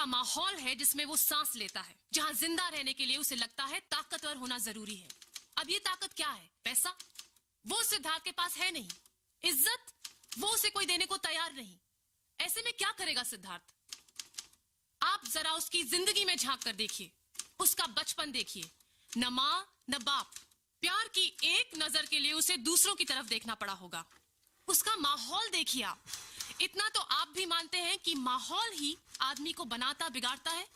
माहौल है जिसमें वो सांस लेता है, जहाँ जिंदा रहने के लिए उसे लगता है ताकतवर होना जरूरी है। अब ये ताकत क्या है? पैसा? वो सिद्धार्थ के पास है नहीं। इज्जत? वो उसे कोई देने को तैयार नहीं। ऐसे में क्या करेगा सिद्धार्थ? आप जरा उसकी जिंदगी में झांक कर देखिए, उसका बचपन देखिए। न माँ न बाप, प्यार की एक नजर के लिए उसे दूसरों की तरफ देखना पड़ा होगा। उसका माहौल देखिए आप। इतना तो आप भी मानते हैं कि माहौल ही आदमी को बनाता बिगाड़ता है।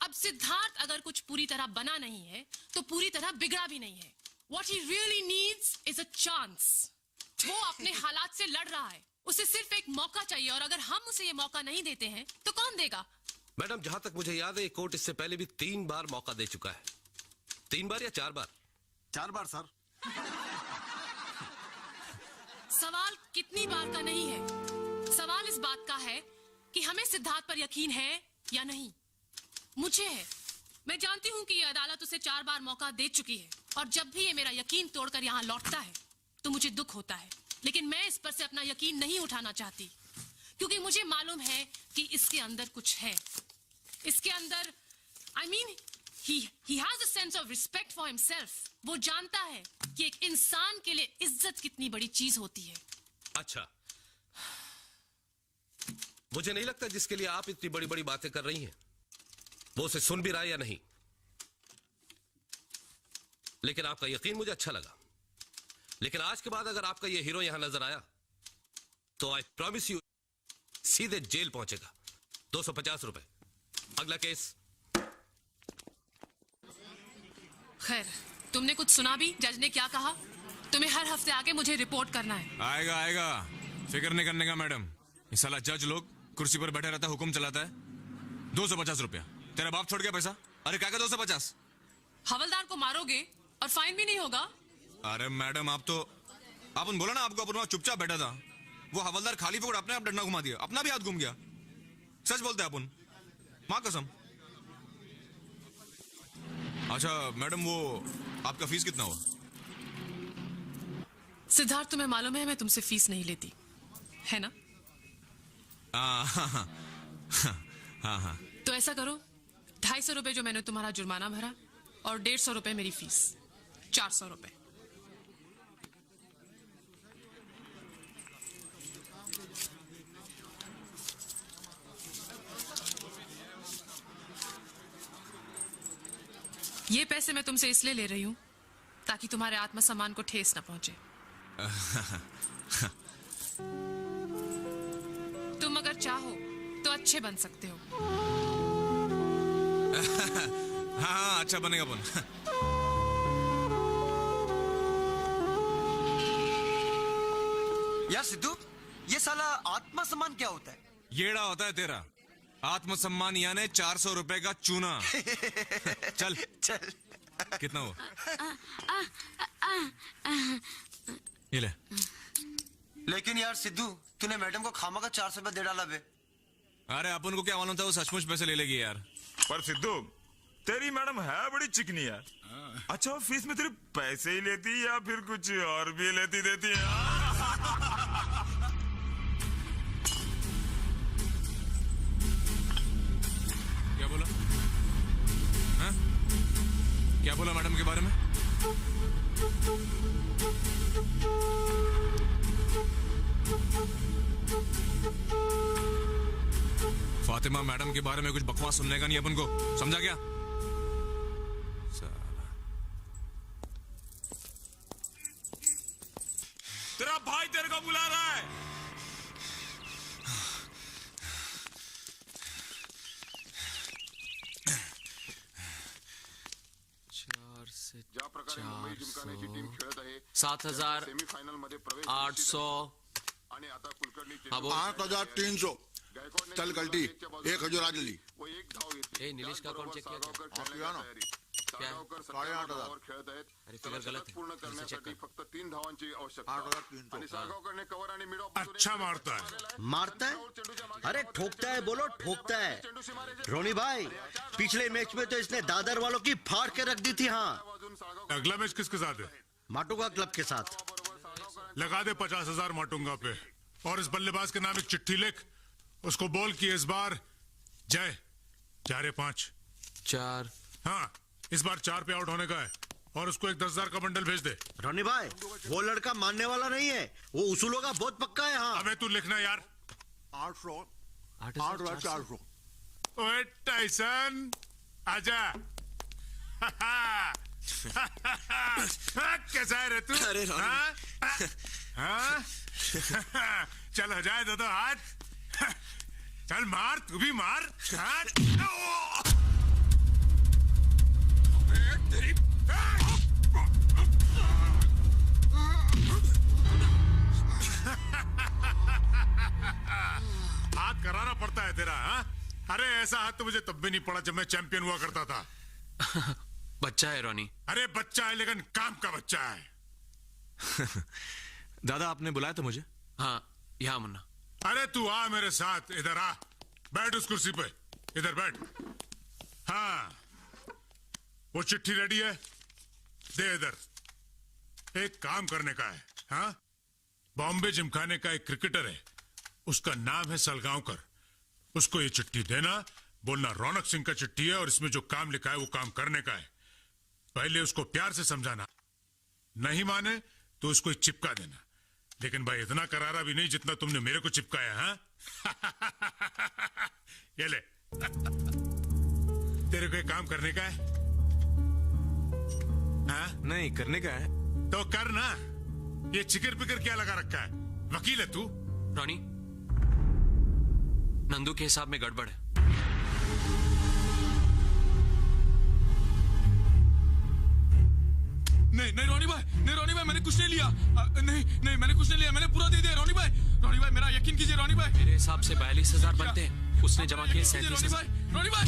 अब सिद्धार्थ अगर कुछ पूरी तरह बना नहीं है तो पूरी तरह बिगड़ा भी नहीं है। What he really needs is a chance. वो अपने हालात से लड़ रहा है, उसे सिर्फ एक मौका चाहिए, और अगर हम उसे ये मौका नहीं देते हैं तो कौन देगा? मैडम, जहां तक मुझे याद है ये कोर्ट इससे पहले भी 3 बार मौका दे चुका है। 3 बार या 4 बार? 4 बार सर। सवाल कितनी बार का नहीं है, सवाल इस बात का है कि हमें सिद्धार्थ पर यकीन है या नहीं। मुझे है। मैं जानती हूं कि ये अदालत उसे 4 बार मौका दे चुकी है, और जब भी ये मेरा यकीन तोड़कर यहाँ लौटता है तो मुझे दुख होता है। लेकिन मैं इस पर से अपना यकीन नहीं उठाना चाहती, क्योंकि मुझे मालूम है कि इसके अंदर कुछ है। इसके अंदर he has a sense of respect for himself. वो जानता है कि एक इंसान के लिए इज्जत कितनी बड़ी चीज होती है। अच्छा, मुझे नहीं लगता जिसके लिए आप इतनी बड़ी बड़ी बातें कर रही हैं वो उसे सुन भी रहा है या नहीं, लेकिन आपका यकीन मुझे अच्छा लगा। लेकिन आज के बाद अगर आपका ये हीरो यहां नजर आया तो आई प्रॉमिस यू सीधे जेल पहुंचेगा। 250 रुपए। अगला केस। खैर, तुमने कुछ सुना भी? जज ने क्या कहा? तुम्हें हर हफ्ते आके मुझे रिपोर्ट करना है। आएगा आएगा, फिक्र नहीं करने का मैडम। ये साला जज लोग कुर्सी पर बैठे रहता है, हुक्म चलाता है। 250 रुपया। तेरा बाप छोड़ गया पैसा? अरे क्या 250? हवलदार को मारोगे और फाइन भी नहीं होगा? अरे मैडम, आपन बोला ना, आपको अपन वहां चुपचाप बैठा था। वो हवलदार खाली पकड़ अपने आप डंडा घुमा दिया, अपना भी हाथ घूम गया। सच बोलते हैं अपन, माँ कसम। अच्छा मैडम, वो आपका फीस कितना हुआ? सिद्धार्थ, तुम्हें मालूम है मैं तुमसे फीस नहीं लेती, है ना? हाँ। तो ऐसा करो, 250 रुपए जो मैंने तुम्हारा जुर्माना भरा और 150 रुपए मेरी फीस, 400 रुपए। ये पैसे मैं तुमसे इसलिए ले रही हूं ताकि तुम्हारे आत्मसम्मान को ठेस न पहुंचे। तुम अगर चाहो तो अच्छे बन सकते हो। हाँ, अच्छा बनेगा अपन। यार सिद्धू, ये साला आत्मसम्मान क्या होता है? येड़ा होता है तेरा। आत्मसम्मान यानी 400 रुपए का चूना। चल चल। कितना हुआ? ये ले। लेकिन यार सिद्धू, तूने मैडम को खामा का 400 रुपए दे डाला बे। अरे अपन को क्या मालूम था वो सचमुच पैसे ले लेगी यार। पर सिद्धू, तेरी मैडम है बड़ी चिकनी यार। अच्छा, वो फीस में सिर्फ पैसे ही लेती या फिर कुछ और भी लेती देती है? क्या बोला? हाँ? क्या बोला मैडम के बारे में? फातिमा मैडम के बारे में कुछ बकवास सुनने का नहीं अपन को, समझा क्या? तेरा भाई तेरे को बुला रहा है। ज्या प्रकारे मुंबई जिमखान्याची टीम खेळत आहे 7,800 सेमीफायनल मध्ये प्रवेश 800 आणि आता कुलकर्णी 8,300 चल गलती 1,000 आज ली। वो एक धाव घेतली। ए, नीलेश का अकाउंट चेक किया क्या? किया ना। साळगावकर 8,500 धावांवर खेळत आहेत। अरे, त्याला फिगर गलत शतक है। पूर्ण फिर से चेक करण्यासाठी कर। फक्त 3 धावांची आवश्यकता 8,300 आणि साळगावकरने कव्हर आणि मिड ऑफ अच्छा मारता है। मारता है? अरे ठोकता है, बोलो ठोकता है। रोनी भाई, पिछले मैच में तो इसने दादर वालों की फाड़ के रख दी थी। हाँ, अगला मैच किसके साथ है? माटुंगा क्लब के साथ। लगा दे 50,000 माटुंगा पे, और इस बल्लेबाज के नाम एक चिट्ठी लिख, उसको बोल कि इस बार जय 4 या 5? 4 हाँ, इस बार 4 पे आउट होने का है और उसको एक 10,000 का बंडल भेज दे। रोनी भाई, वो लड़का मानने वाला नहीं है, वो उसूलों का बहुत पक्का है। हाँ अबे तू लिखना यार। 800 8,400 ओए टाइसन, आजा। कैसा है रे तू? अरे रोनी। हाँ? चल हो जाए दो हाथ। चल मार, तू भी मार। हाथ। हाथ कराना पड़ता है तेरा। हाँ? अरे ऐसा हाथ तो मुझे तब भी नहीं पड़ा जब मैं चैंपियन हुआ करता था। बच्चा है रोनी। अरे बच्चा है लेकिन काम का बच्चा है। दादा आपने बुलाया था मुझे? हाँ, यहाँ मुन्ना। अरे तू आ मेरे साथ, इधर आ, बैठ उस कुर्सी पे, इधर बैठ। हाँ, वो चिट्ठी रेडी है, दे इधर। एक काम करने का है। हाँ, बॉम्बे जिमखाने का एक क्रिकेटर है, उसका नाम है सलगांवकर। उसको ये चिट्ठी देना, बोलना रौनक सिंह का चिट्ठी है और इसमें जो काम लिखा है वो काम करने का है। पहले उसको प्यार से समझाना, नहीं माने तो उसको चिपका देना, लेकिन भाई इतना करारा भी नहीं जितना तुमने मेरे को चिपकाया। हाँ? ये ले। तेरे को एक काम करने का है? हाँ? नहीं, करने का है। तो कर ना। ये चिकर पिकर क्या लगा रखा है? वकील है तू? रोनी, नंदू के हिसाब में गड़बड़ है। नहीं रोनी भाई, मैंने कुछ नहीं लिया। नहीं मैंने कुछ नहीं लिया, मैंने पूरा दे दिया। रोनी भाई मेरा यकीन कीजिए। रोनी भाई, मेरे हिसाब से 42,000 बनते हैं, उसने जमा किए 37,000। रोनी भाई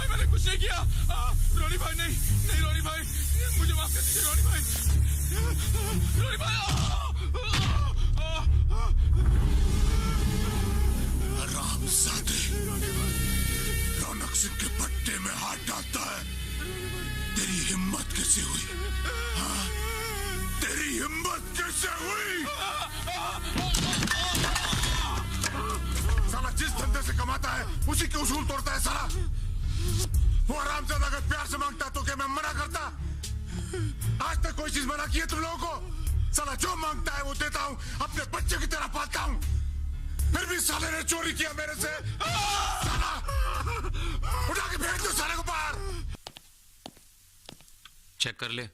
मैंने कुछ नहीं किया। रोनी भाई नहीं रोनी भाई, मुझे माफ कर दीजिए। रोनी भाई हरामजादे, रौनक सिंह के पट्टे में हाथ डालता है। तेरी हिम्मत कैसे हुई? हाँ? तेरी हिम्मत कैसे हुई? साला जिस धंधे से कमाता है उसी के उसूल तोड़ता है साला। वो हरामजादा अगर प्यार से मांगता तो क्या मैं मना करता? आज तक कोई चीज मना की है तुम लोगों को? साला जो मांगता है वो देता हूँ, अपने बच्चे की तरह पालता हूँ। फिर भी साले ने चोरी किया मेरे से। साला उठा के फेंक दो साले को बाहर। चेक कर ले।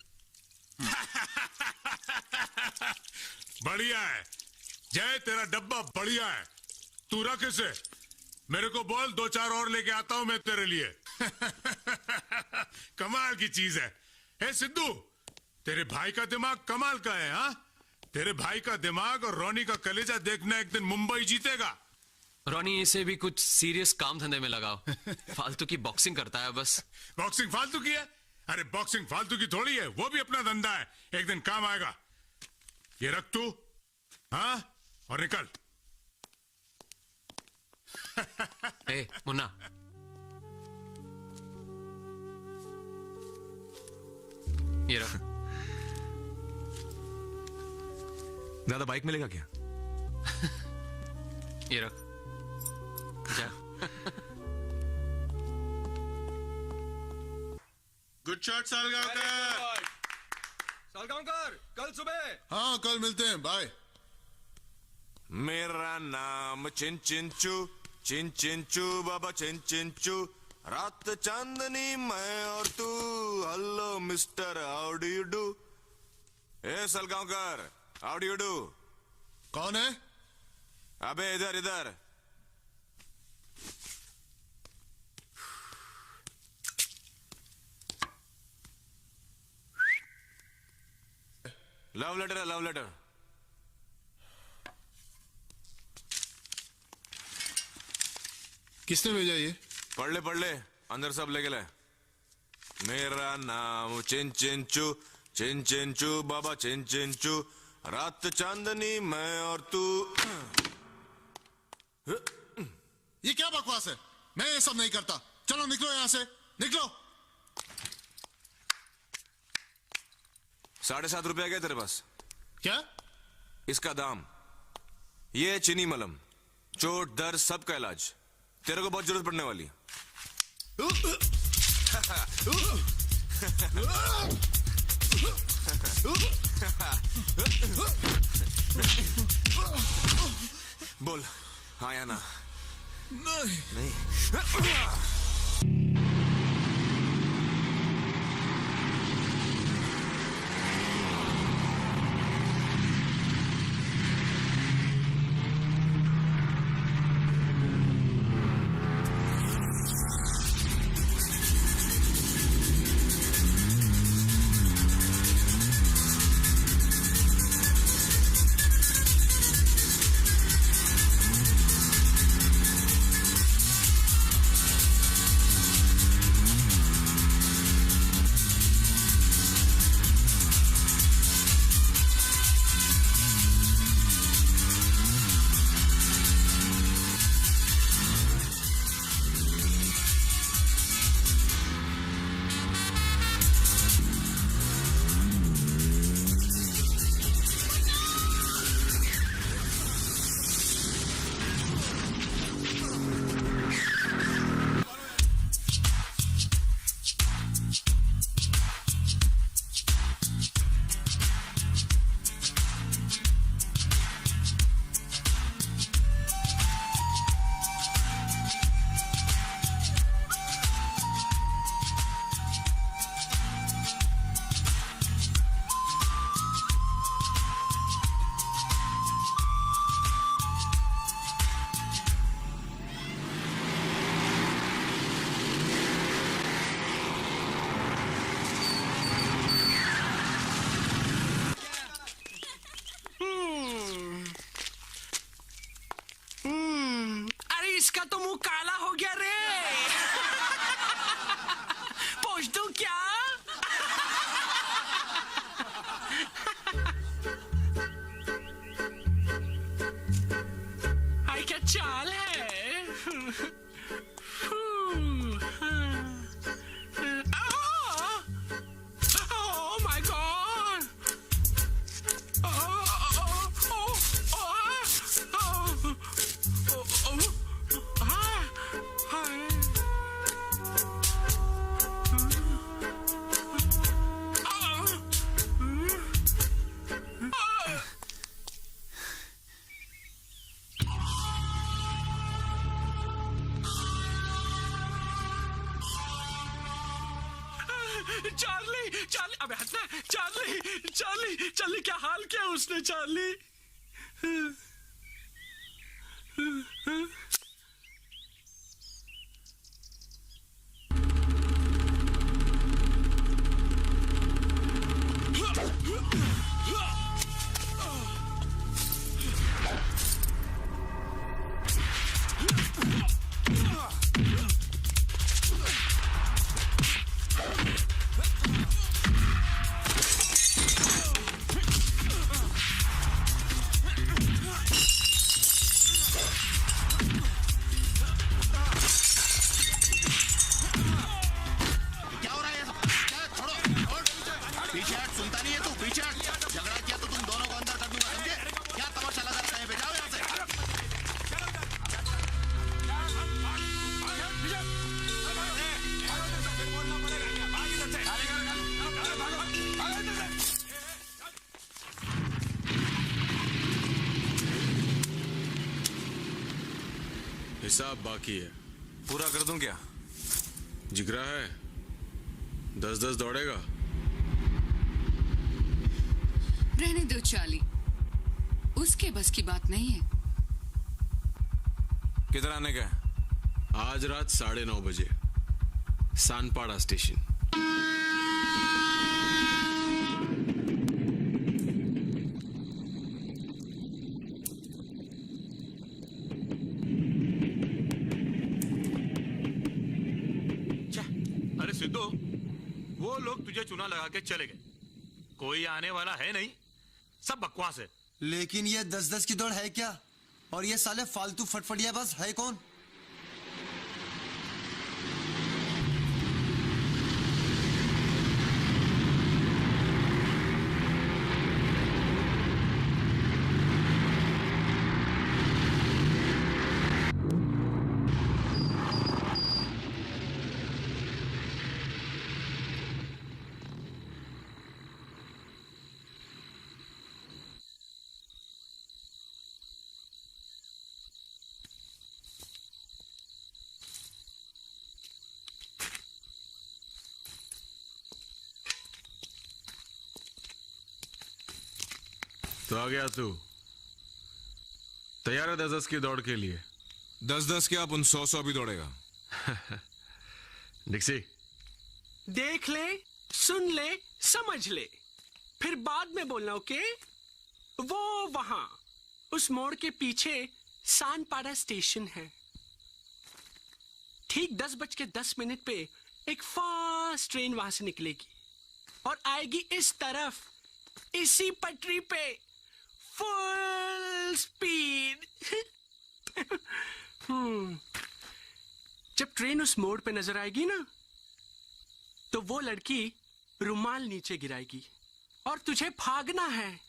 बढ़िया है जय, तेरा डब्बा बढ़िया है। तू रख इसे, मेरे को बोल 2-4 और लेके आता हूं मैं तेरे लिए। कमाल की चीज है। ए सिद्धू, तेरे भाई का दिमाग कमाल का है। हाँ, तेरे भाई का दिमाग और रोनी का कलेजा देखना, एक दिन मुंबई जीतेगा। रोनी, इसे भी कुछ सीरियस काम धंधे में लगाओ। फालतू की बॉक्सिंग करता है बस। बॉक्सिंग फालतू की है? अरे बॉक्सिंग फालतू की थोड़ी है, वो भी अपना धंधा है, एक दिन काम आएगा। ये रख तू। हाँ, और निकल। ए मुन्ना, ये रख। दादा बाइक मिलेगा क्या? ये रख जा। Good shot Salgaocar. सालगांवकर, कल सुबह। हाँ, कल मिलते हैं, बाय। मेरा नाम चिंचिंचू बाबा चिंचिंचू, रात चांदनी मैं और तू, hello mister how do you do. A Salgaocar, how do you do? कौन है? अबे इधर इधर। लव लेटर है, लव लेटर। किसने भेजा ये? पढ़ ले अंदर सब लेके ले। मेरा नाम चिंचिंचू बाबा चिंचिंचू, रात चांदनी मैं और तू। ये क्या बकवास है? मैं ये सब नहीं करता। चलो निकलो यहां से, निकलो। 7.5 रुपया क्या तेरे पास? क्या? इसका दाम। ये चीनी मलम, चोट दर्द सब का इलाज। तेरे को बहुत जरूरत पड़ने वाली है। बोल हाँ या ना? नहीं। इसका तो मुंह काला हो गया रे। पूछ दूं क्या? आई क्या चाल है? Oh my God! Charlie, Charlie, अबे हटना। चार्ली, चार्ली, चार्ली, क्या हाल किया उसने चार्ली? हिसाब बाकी है। पूरा कर दूं क्या? जिगरा है, 10-10 दौड़ेगा। रहने दो चार्ली, उसके बस की बात नहीं है। किधर आने का? आज रात 9:30 बजे सानपाड़ा स्टेशन। अरे सिद्धू, वो लोग तुझे चुना लगा के चले गए, कोई आने वाला है नहीं, सब बकवास है। लेकिन ये 10-10 की दौड़ है क्या? और ये साले फालतू फटफटिया बस है कौन? तो आ गया तू। तैयार है 10-10 की दौड़ के लिए? 10-10 क्या, अपन 100-100 भी दौड़ेगा। डिक्सी, देख ले, सुन ले, समझ ले, फिर बाद में बोलना, ओके? वो वहां उस मोड़ के पीछे सानपाड़ा स्टेशन है। ठीक 10:10 पे एक फास्ट ट्रेन वहां से निकलेगी और आएगी इस तरफ, इसी पटरी पे, फुल स्पीड। जब ट्रेन उस मोड़ पे नजर आएगी ना, तो वो लड़की रुमाल नीचे गिराएगी और तुझे भागना है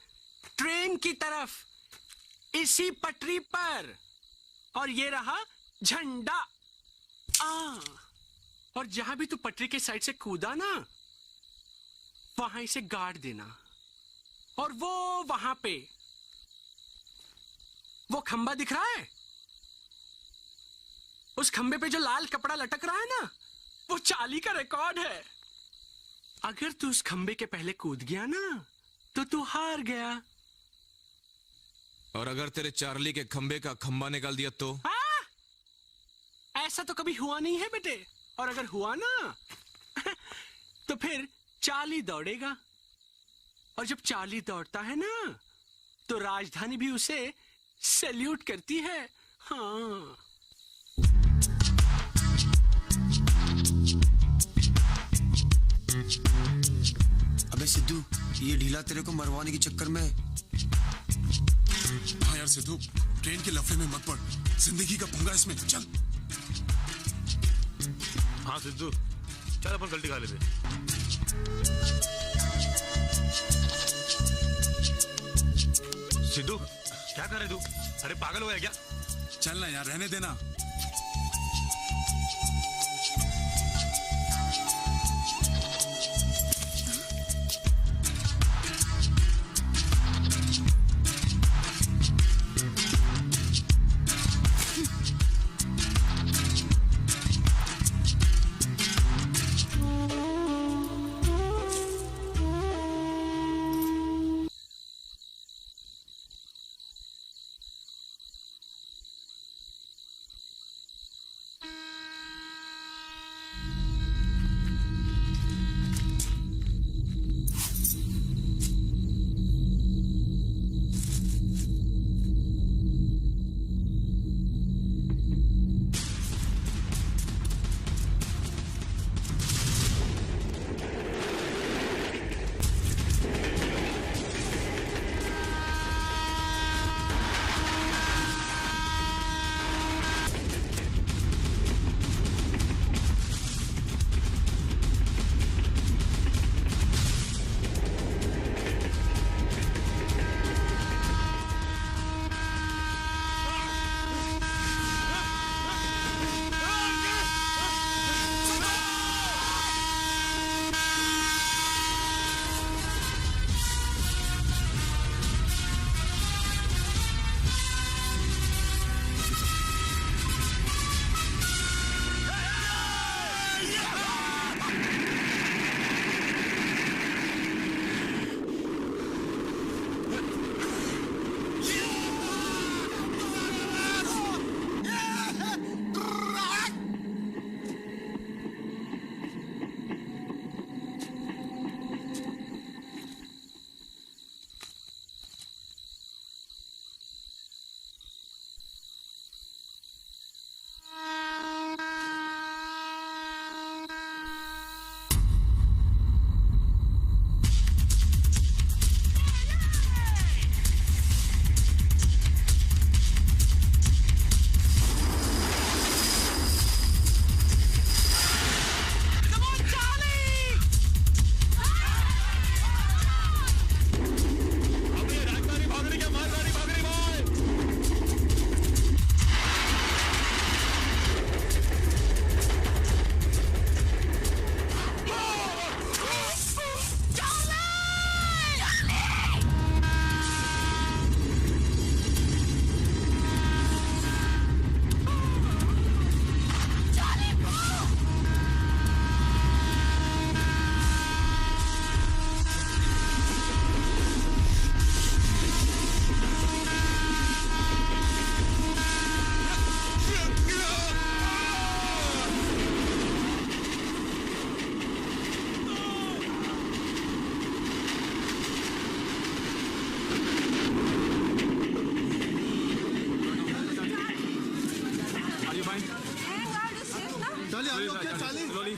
ट्रेन की तरफ, इसी पटरी पर। और ये रहा झंडा। और जहां भी तू पटरी के साइड से कूदा ना, वहां इसे गाड़ देना। और वो वहां पे वो खंबा दिख रहा है, उस खंबे पे जो लाल कपड़ा लटक रहा है ना, वो चार्ली का रिकॉर्ड है। अगर तू उस खंबे के पहले कूद गया ना, तो तू हार गया। और अगर तेरे चार्ली के खंबे का खंबा निकाल दिया तो? ऐसा तो कभी हुआ नहीं है बेटे। और अगर हुआ ना, तो फिर चार्ली दौड़ेगा। और जब चार्ली दौड़ता है ना, तो राजधानी भी उसे सैल्यूट करती है। हाँ। अबे सिद्धू, ये ढीला तेरे को मरवाने के चक्कर में। हाँ यार सिद्धू, ट्रेन के लफड़े में मत पड़, जिंदगी का पंगा इसमें। चल। हाँ सिद्धू, चल अपन गलती खा लेते। सिद्धू, क्या कर रहे तू? अरे पागल हो गया क्या? चल ना यार, रहने देना।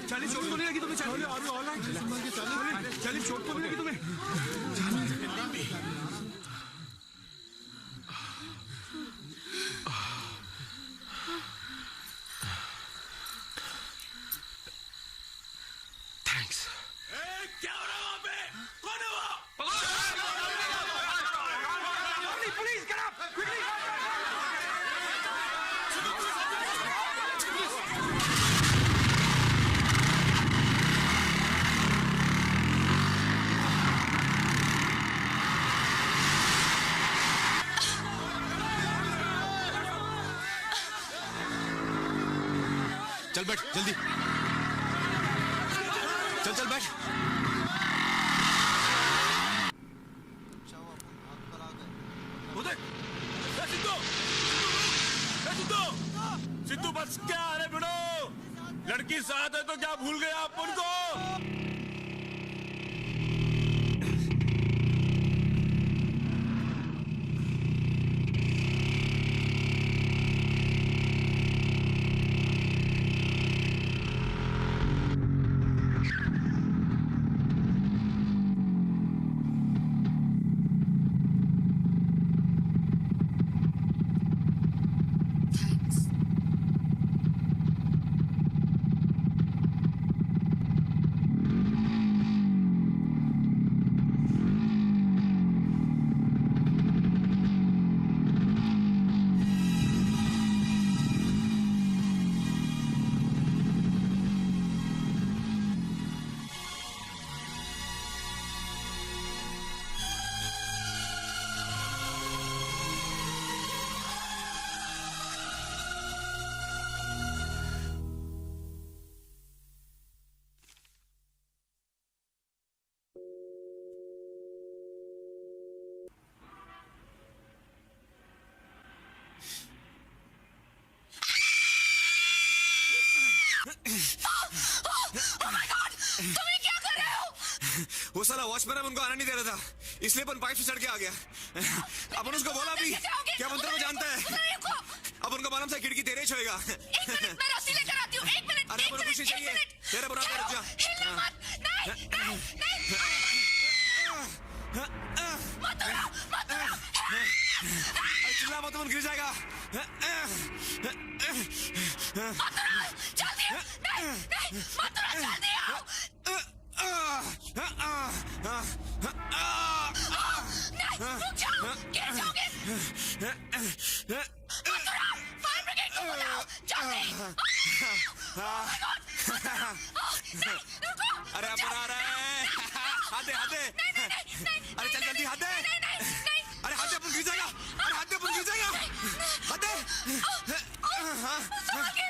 चाली चोट तो नहीं लगी तुम्हें? चाली चोट तो नहीं लगी तुम्हें? थैंक्स। क्या हो रहा है वहां पे? कौन है वो? Police get up! Quickly! चल बैठ जल्दी, चल चल बैठ। सिद्धू बस क्या? अरे बिड़ो, लड़की साथ है तो क्या भूल गया आप उनको? वो साला वॉचमैन उनको आना नहीं दे रहा था, इसलिए अपन पाइप से चढ़ के आ गया। अपन उसको बोला भी क्या मंत्र में जानता है। अब उनको मालूम था खिड़की तेरे ही होएगा। मैं रस्सी लेकर आती हूँ। एक मिनट। अरे अपन कुछ नहीं चाहिए, तेरा बुरा कर जा। चिल्ला मत, अपन गिर जाएगा। जल्दी आओ। रुक जाओ, गिर जाओगे। फायर ब्रिगेड को बुलाओ, जल्दी। अरे अपन आ रहे हैं। हाथ दे, हाथ दे। अरे चल जल्दी हाथ दे। अरे हाथ दे, अपन गिर जाएगा। अरे हाथ दे, अपन गिर जाएगा। हाथ दे।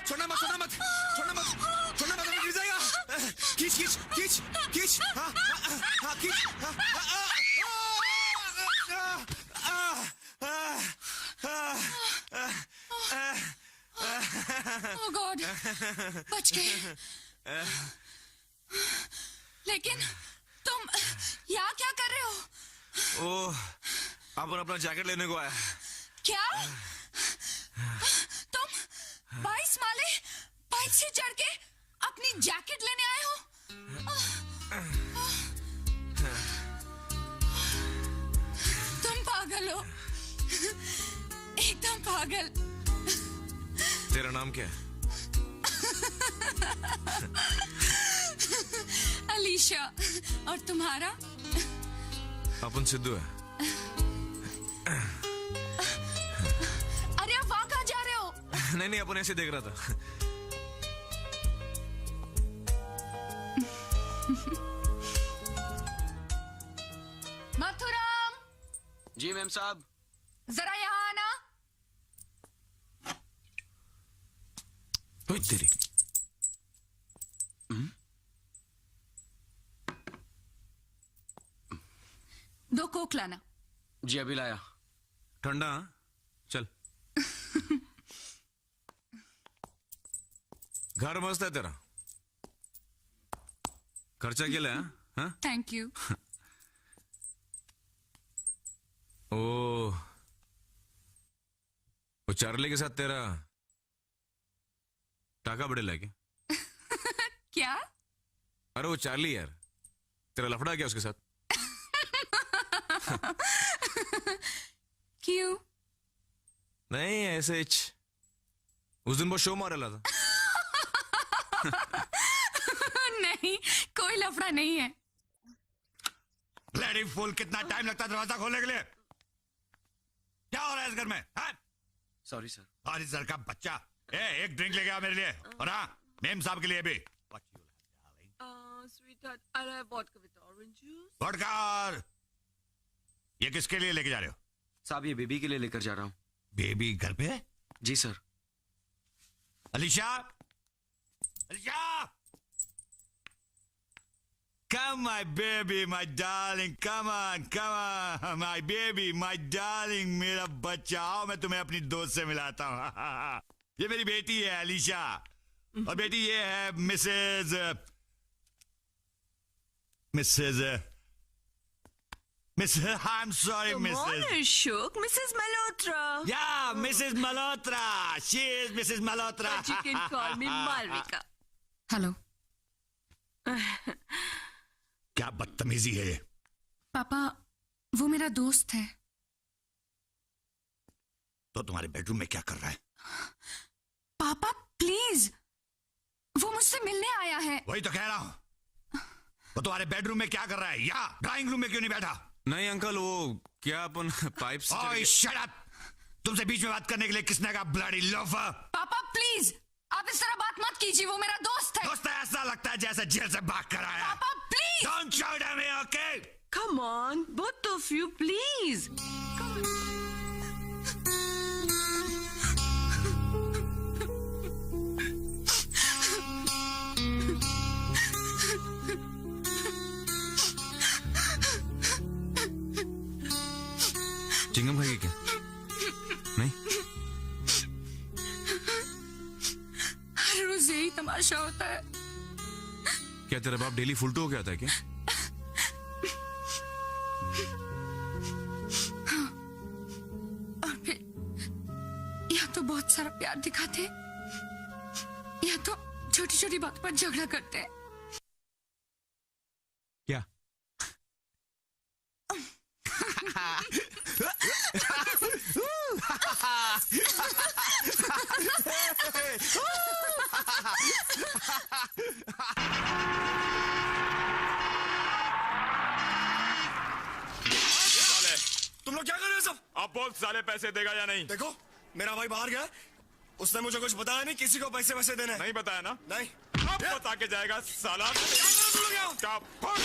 छोड़ना मत, छोड़ना मत, छोड़ना मत, छोड़ना मत, अपन गिर जाएगा। खींच खींच खींच खींच। हाँ हाँ खींच। ओह गॉड, बच गए। लेकिन तुम यहाँ क्या कर रहे हो? ओह, अपन अपना जैकेट लेने को आया। क्या? तुम 22 माले बाइक से चढ़ के अपनी जैकेट लेने आए हो? तुम पागल हो, एकदम पागल। तेरा नाम क्या है? अलीशा। और तुम्हारा? अपन सिद्धू है। अरे आप वहां कहाँ जा रहे हो? नहीं नहीं, अपन ऐसे देख रहा था। मथुराम। जी मैम साहब। जरा यहाँ आना। ओए तेरी। दो कोक लाना। जी अभी लाया। ठंडा हाँ? चल। घर मस्त है तेरा, खर्चा के लिए हाँ? Thank you. ओ, वो चार्ली के साथ तेरा टाका बड़े लगे। क्या? अरे वो चार्ली यार, तेरा लफड़ा क्या उसके साथ? क्यों? नहीं ऐसे उस दिन वो शो मार रहा था। नहीं, कोई लफड़ा नहीं है। ब्लडी फूल, कितना टाइम लगता है दरवाजा खोलने के लिए? क्या हो रहा है इस घर में? Sorry sir. और इस घर का बच्चा, एक ड्रिंक लेके आ मेरे लिए, और हाँ मेम साहब के लिए भी। Sweetheart, I'll have vodka with orange juice. Vodka. ये किसके लिए लेके जा रहे हो? साहब ये बेबी के लिए लेकर जा रहा हूँ। बेबी घर पे है? जी sir. Alisha, Alisha, come my baby, my darling, come on, my baby, my darling, मेरा बच्चा, आओ मैं तुम्हें अपनी दोस्त से मिलाता हूँ। ये मेरी बेटी है अलीशा, और बेटी ये है Mrs I'm sorry, Come on, Mrs. Ashok. Mrs. Malhotra. Yeah, Mrs. Malhotra. She is Mrs. Malhotra. But you can call me Malvika. Hello क्या बदतमीजी है ये? पापा, वो मेरा दोस्त है। तो तुम्हारे बेडरूम में क्या कर रहा है? पापा प्लीज, वो मुझसे मिलने आया है। वही तो कह रहा हूं। वो तुम्हारे बेडरूम में क्या कर रहा है? या ड्राइंग रूम में क्यों नहीं बैठा? नहीं अंकल, वो क्या अपन पाइप से ओए शट अप! तुमसे बीच में बात करने के लिए किसने कहा ब्लडी लोफर? पापा प्लीज, आप इस तरह बात मत कीजिए, वो मेरा दोस्त है। दोस्त ऐसा लगता है जैसे जेल से भाग कर आया। पापा please! Don't shout at me, okay? Come on, both of you, please. Chewing gum खाएगी क्या? नहीं? हर रोज यही तमाशा होता है। क्या तेरा बाप डेली फुलटू हो गया था क्या? हाँ। और फिर या तो बहुत सारा प्यार दिखाते, या तो छोटी छोटी बात पर झगड़ा करते हैं। क्या? तुम लोग क्या कर रहे हो सब? अब बोल साले पैसे देगा या नहीं? देखो मेरा भाई बाहर गया, उसने मुझे कुछ बताया नहीं, किसी को पैसे वैसे देने। नहीं बताया ना? नहीं। अब बता के जाएगा साला। क्या फोड़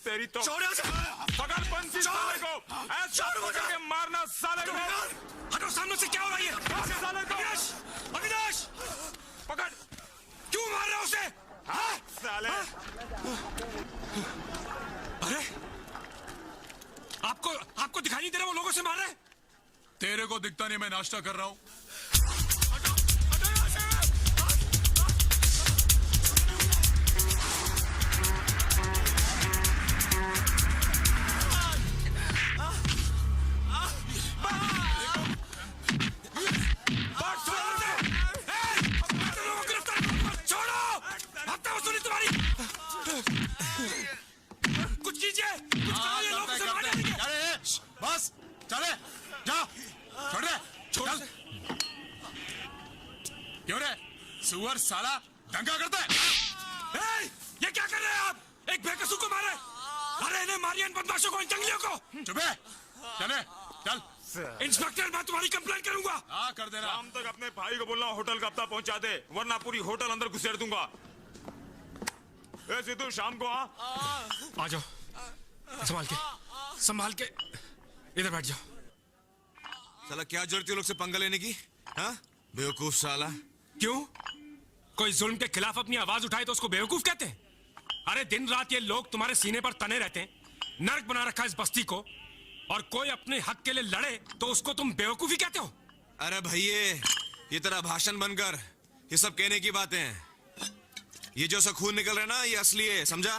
तेरी तो पकड़ पंछी साले को, ऐसा पकड़ के मारना साले को। हटो सामने से, क्या हो रहा है? साले को अविनाश पकड़, क्यों मार रहा उसे? हाँ? साले। अरे आपको दिखाई नहीं दे रहा वो लोगों से मार रहे? तेरे को दिखता नहीं, मैं नाश्ता कर रहा हूँ। कुछ कीजिए, कुछ करो, ये लोग उसे मार देंगे। बस चले, जाओ, छोड़ दे, छोड़ दे। क्यों रे सुअर साला दंगा करता है? ये क्या कर रहे हैं आप? एक बेकसूर को मारे। अरे इन्हें मारिए, इन बदमाशों को, इन जंगलियों को। चुप है, चले चल। इंस्पेक्टर, मैं तुम्हारी कंप्लेंट करूंगा। हाँ कर देना। शाम तक अपने भाई को बोलना होटल का हफ्ता पहुंचा दे, वरना पूरी होटल अंदर घुसेड़ दूंगा। ए सिद्धू, शाम को आ जाओ, संभाल के इधर बैठ जाओ। साला क्या जरूरत है लोग से पंगा लेने की? हाँ बेवकूफ साला। क्यों? कोई जुल्म के खिलाफ अपनी आवाज उठाए तो उसको बेवकूफ कहते हैं? अरे दिन रात ये लोग तुम्हारे सीने पर तने रहते हैं, नर्क बना रखा है इस बस्ती को, और कोई अपने हक के लिए लड़े तो उसको तुम बेवकूफी कहते हो? अरे भैया, ये तेरा भाषण बनकर ये सब कहने की बातें हैं। ये जो सा खून निकल रहा है ना, ये असली है, समझा?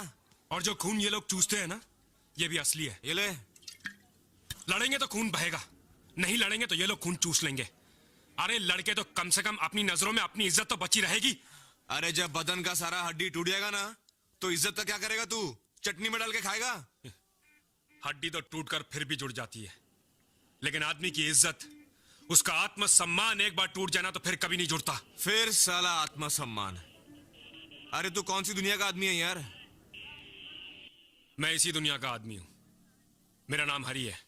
और जो खून ये लोग चूसते हैं ना, ये भी असली है। ये ले, लड़ेंगे तो खून बहेगा, नहीं लड़ेंगे तो ये लोग खून चूस लेंगे। अरे लड़के तो कम से कम अपनी नजरों में अपनी इज्जत तो बची रहेगी। अरे जब बदन का सारा हड्डी टूट जाएगा ना तो इज्जत का क्या करेगा तू? चटनी में डाल के खाएगा? हड्डी तो टूटकर फिर भी जुड़ जाती है, लेकिन आदमी की इज्जत, उसका आत्मसम्मान एक बार टूट जाना तो फिर कभी नहीं जुड़ता। फिर साला आत्मसम्मान। अरे तू कौन सी दुनिया का आदमी है यार? मैं इसी दुनिया का आदमी हूं। मेरा नाम हरि है।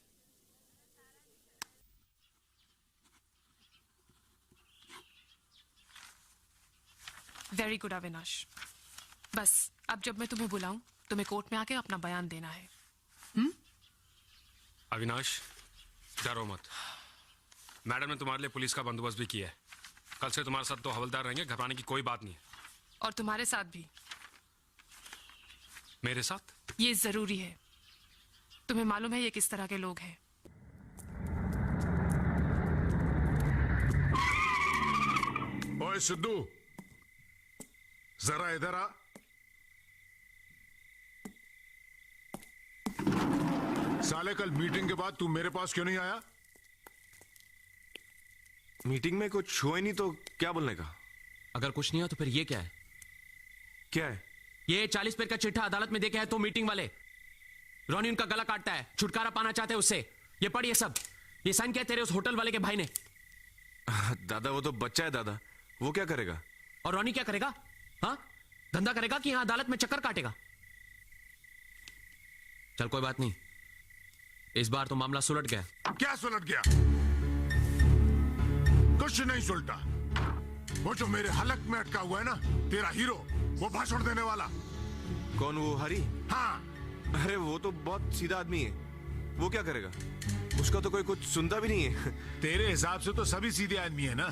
Very good Avinash. बस अब जब मैं तुम्हें बुलाऊं तुम्हें कोर्ट में आके अपना बयान देना है। अविनाश डरो मत, मैडम ने तुम्हारे लिए पुलिस का बंदोबस्त भी किया है। कल से तुम्हारे साथ 2 हवलदार रहेंगे, घबराने की कोई बात नहीं है। और तुम्हारे साथ भी। मेरे साथ? ये जरूरी है। तुम्हें मालूम है ये किस तरह के लोग हैं। ओए सिद्धू, जरा इधर आ। साले कल मीटिंग के बाद तू मेरे पास क्यों नहीं आया? मीटिंग में कुछ हुआ ही नहीं तो क्या बोलने का? अगर कुछ नहीं है तो फिर ये क्या है? क्या है? ये 40 पेज का चिट्ठा अदालत में देके है तो मीटिंग वाले रोनी उनका गला काटता है, छुटकारा पाना चाहते हैं उससे। ये पढ़िए सब। ये साइन किया तेरे उस होटल वाले के भाई ने। दादा वो तो बच्चा है दादा, वो क्या करेगा? और रोनी क्या करेगा? हाँ, धंधा करेगा कि यहां अदालत में चक्कर काटेगा? चल कोई बात नहीं, इस बार तो मामला सुलट गया। क्या सुलट गया? कुछ नहीं सुलटा। वो जो मेरे हलक में अटका हुआ है ना, तेरा हीरो, वो भाषण देने वाला। कौन, वो हरी? हाँ। अरे वो तो बहुत सीधा आदमी है, वो क्या करेगा? उसका तो कोई कुछ सुनता भी नहीं है। तेरे हिसाब से तो सभी सीधे आदमी है ना।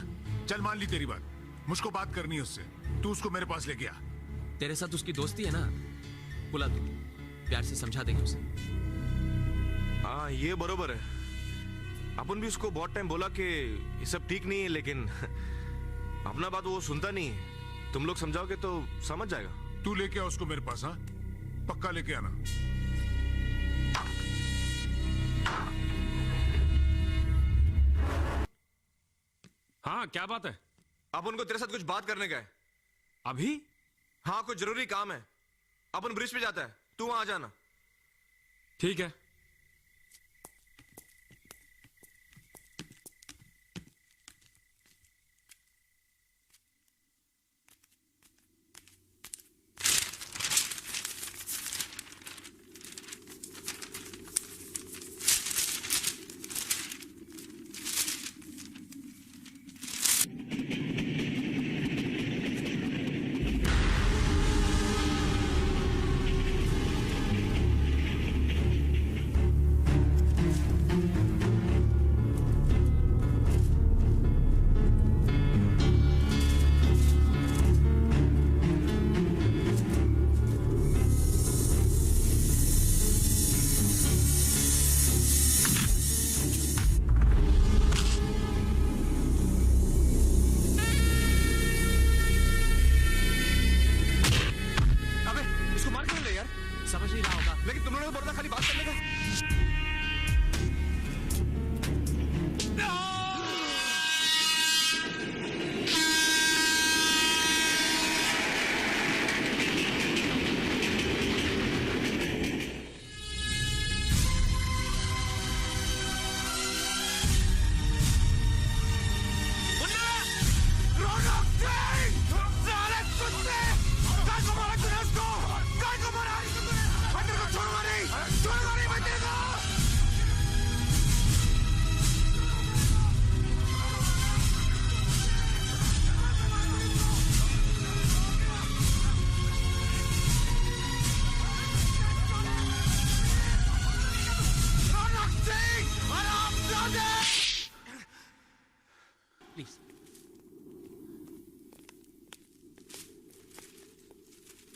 चल मान ली तेरी बात, मुझको बात करनी है उससे, तू उसको मेरे पास लेके आ। तेरे साथ उसकी दोस्ती है ना, बुला तू, प्यार से समझा देंगे उसे। हाँ ये बरोबर है। अपन भी उसको बहुत टाइम बोला कि ये सब ठीक नहीं है, लेकिन अपना बात वो सुनता नहीं है। तुम लोग समझाओगे तो समझ जाएगा। तू लेके आ उसको मेरे पास। हाँ पक्का लेके आना। हाँ क्या बात है? अपन को तेरे साथ कुछ बात करने का है। अभी? हाँ कुछ जरूरी काम है। अपन ब्रिज पे जाता है, तू वहां आ जाना। ठीक है। समझ नहीं रहा होगा। लेकिन तुम लोगों ने बोला था खाली बात करने का।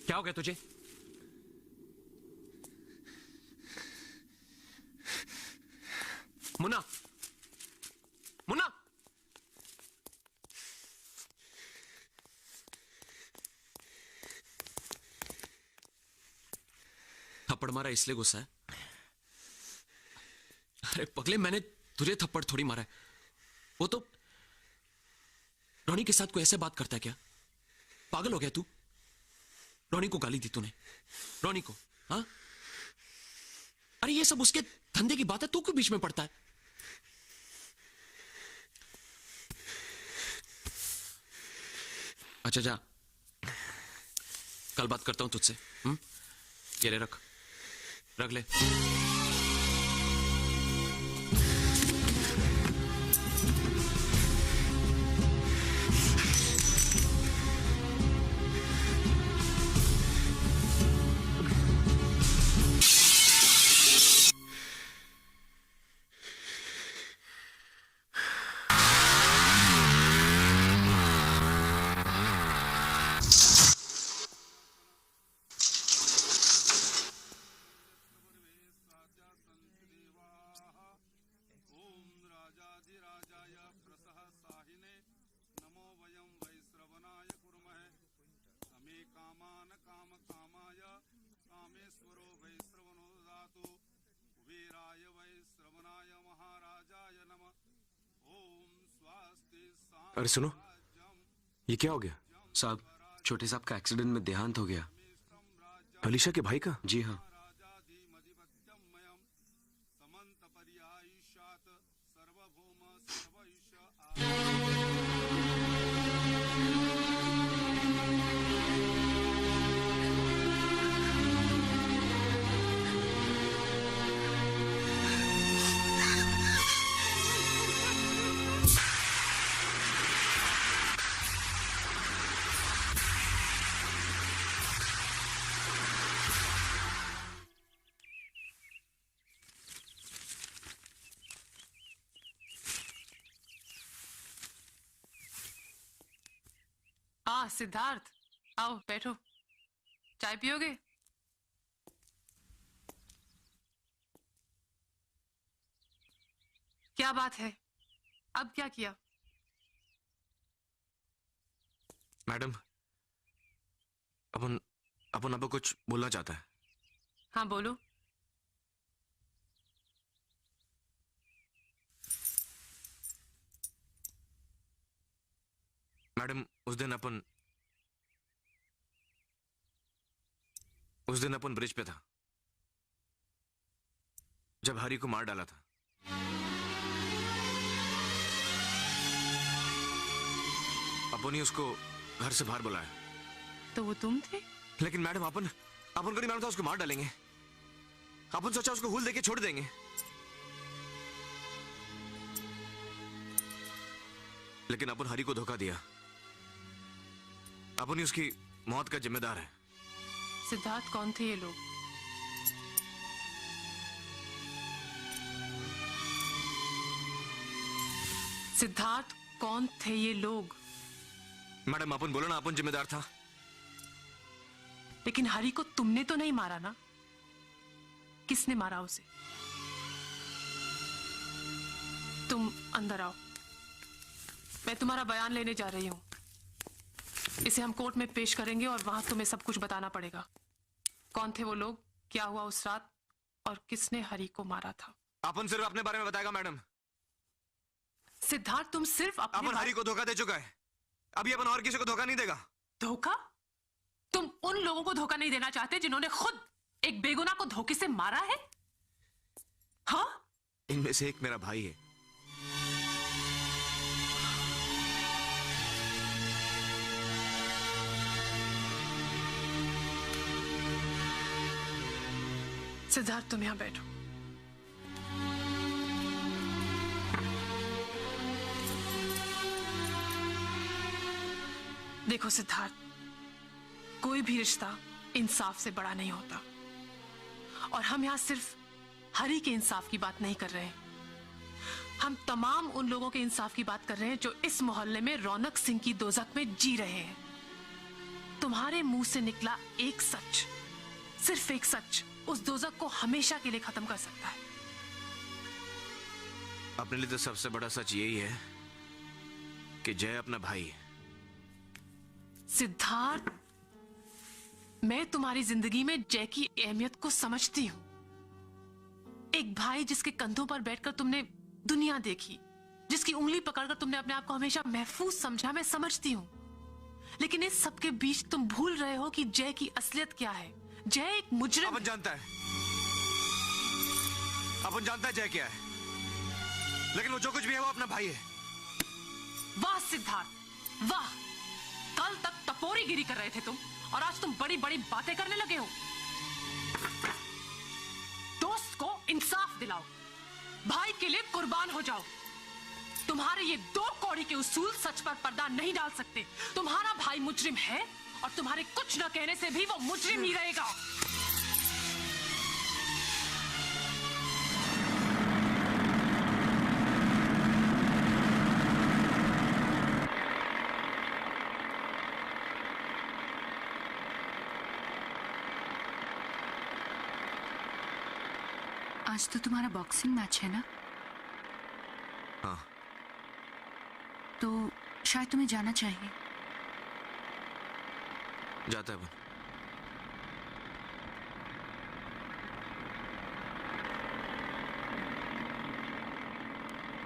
क्या हो गया तुझे? मुन्ना, मुन्ना, थप्पड़ मारा इसलिए गुस्सा है? अरे पगले, मैंने तुझे थप्पड़ थोड़ी मारा है। वो तो रोनी के साथ कोई ऐसे बात करता है क्या? पागल हो गया तू? रोनी को गाली दी तूने? रोनी को? हाँ? अरे ये सब उसके धंधे की बात है, तू क्यों बीच में पड़ता है? अच्छा जा, कल बात करता हूं तुझसे। ये ले, रख ले। अरे सुनो, ये क्या हो गया? साहब, छोटे साहब का एक्सीडेंट में देहांत हो गया। अलीशा के भाई का? जी हाँ। सिद्धार्थ, आओ बैठो। चाय पियोगे? क्या बात है? अब क्या किया? मैडम, अपन अब कुछ बोलना चाहता है। हाँ बोलो। मैडम, उस दिन अपन ब्रिज पे था, जब हरी को मार डाला था। अपन ही उसको घर से बाहर बुलाया। तो वो तुम थे? लेकिन मैडम, अपन को नहीं मालूम था उसको मार डालेंगे। अपन सोचा उसको हुल देके छोड़ देंगे, लेकिन अपन हरी को धोखा दिया। अपन ही उसकी मौत का जिम्मेदार है। सिद्धार्थ, कौन थे ये लोग? सिद्धार्थ, कौन थे ये लोग? मैडम, अपन बोलो ना, अपन जिम्मेदार था। लेकिन हरी को तुमने तो नहीं मारा ना? किसने मारा उसे? तुम अंदर आओ, मैं तुम्हारा बयान लेने जा रही हूं। इसे हम कोर्ट में पेश करेंगे और वहां तुम्हें सब कुछ बताना पड़ेगा। कौन थे वो लोग, क्या हुआ उस रात, और किसने हरी को मारा था? अपन सिर्फ अपने बारे में बताएगा मैडम। सिद्धार्थ, तुम सिर्फ अपन हरी को धोखा दे चुका है, अभी अपन और किसी को धोखा नहीं देगा। धोखा? तुम उन लोगों को धोखा नहीं देना चाहते जिन्होंने खुद एक बेगुनाह को धोखे से मारा है? हाँ? इनमें से एक मेरा भाई है। सिद्धार्थ, तुम यहां बैठो। देखो सिद्धार्थ, कोई भी रिश्ता इंसाफ से बड़ा नहीं होता, और हम यहां सिर्फ हरी के इंसाफ की बात नहीं कर रहे हैं। हम तमाम उन लोगों के इंसाफ की बात कर रहे हैं जो इस मोहल्ले में रौनक सिंह की दोजख में जी रहे हैं। तुम्हारे मुंह से निकला एक सच, सिर्फ एक सच, उस दोजख को हमेशा के लिए खत्म कर सकता है। अपने लिए तो सबसे बड़ा सच यही है कि जय अपना भाई है। सिद्धार्थ, मैं तुम्हारी जिंदगी में जय की अहमियत को समझती हूं। एक भाई जिसके कंधों पर बैठकर तुमने दुनिया देखी, जिसकी उंगली पकड़कर तुमने अपने आप को हमेशा महफूज समझा, मैं समझती हूँ। लेकिन इस सब के बीच तुम भूल रहे हो कि जय की असलियत क्या है। जय एक मुजरिम। अपन जानता है जय क्या है, लेकिन वो जो कुछ भी है वो अपना भाई है। वाह सिद्धार्थ, वाह। कल तक टपोरीगिरी कर रहे थे तुम, और आज तुम बड़ी बड़ी बातें करने लगे हो। दोस्त को इंसाफ दिलाओ, भाई के लिए कुर्बान हो जाओ। तुम्हारे ये दो कौड़ी के उसूल सच पर पर्दा नहीं डाल सकते। तुम्हारा भाई मुजरिम है, और तुम्हारे कुछ न कहने से भी वो मुजरिम ही रहेगा। आज तो तुम्हारा बॉक्सिंग मैच है ना? हाँ। तो शायद तुम्हें जाना चाहिए। जाता है अपन।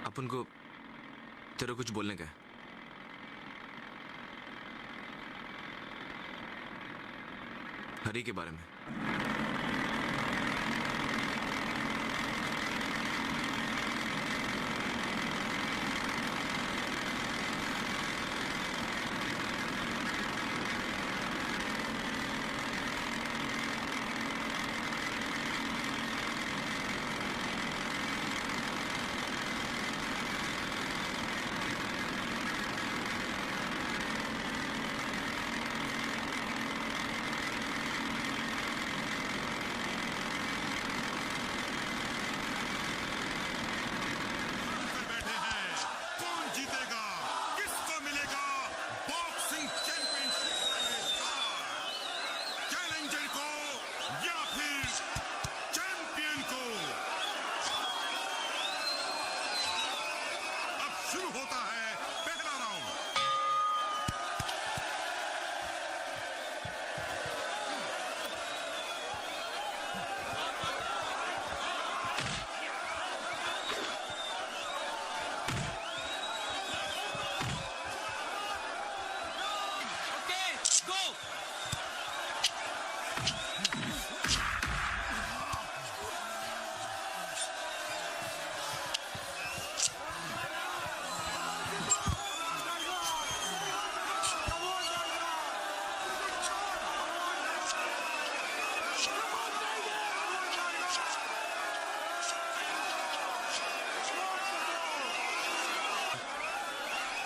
अपन को तेरे कुछ बोलने का है। हरी के बारे में।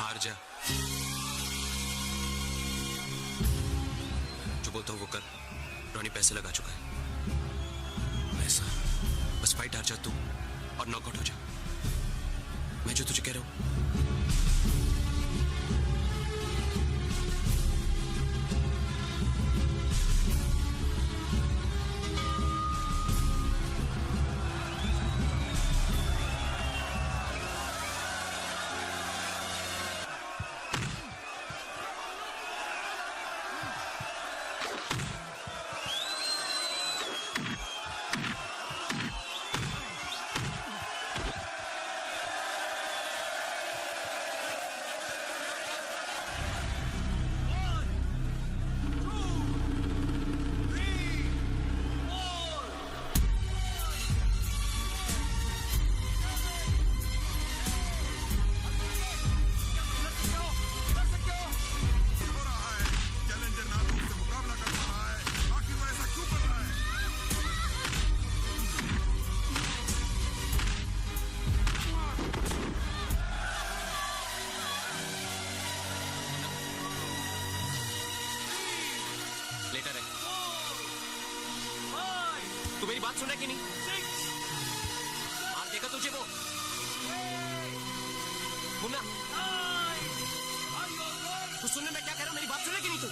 हार जा, जो बोलता हूँ वो कर। रॉनी पैसे लगा चुका है। पैसा, बस फाइट हार जा तू और नॉकआउट हो जा। मैं जो तुझे कह रहा हूँ। तू मेरी बात सुन रहा है कि नहीं? मार देगा तुझे वो। मुन्ना, तू सुनने मैं क्या कह रहा हूँ? मेरी बात सुन रहा है कि नहीं तू?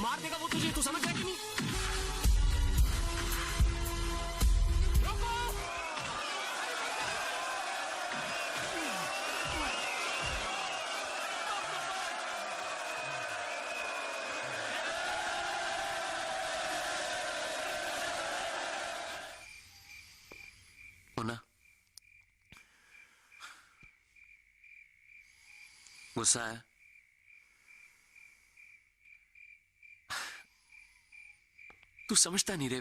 मार देगा वो तुझे, तू समझ रहा है कि नहीं? गुस्सा है? तू समझता नहीं रे।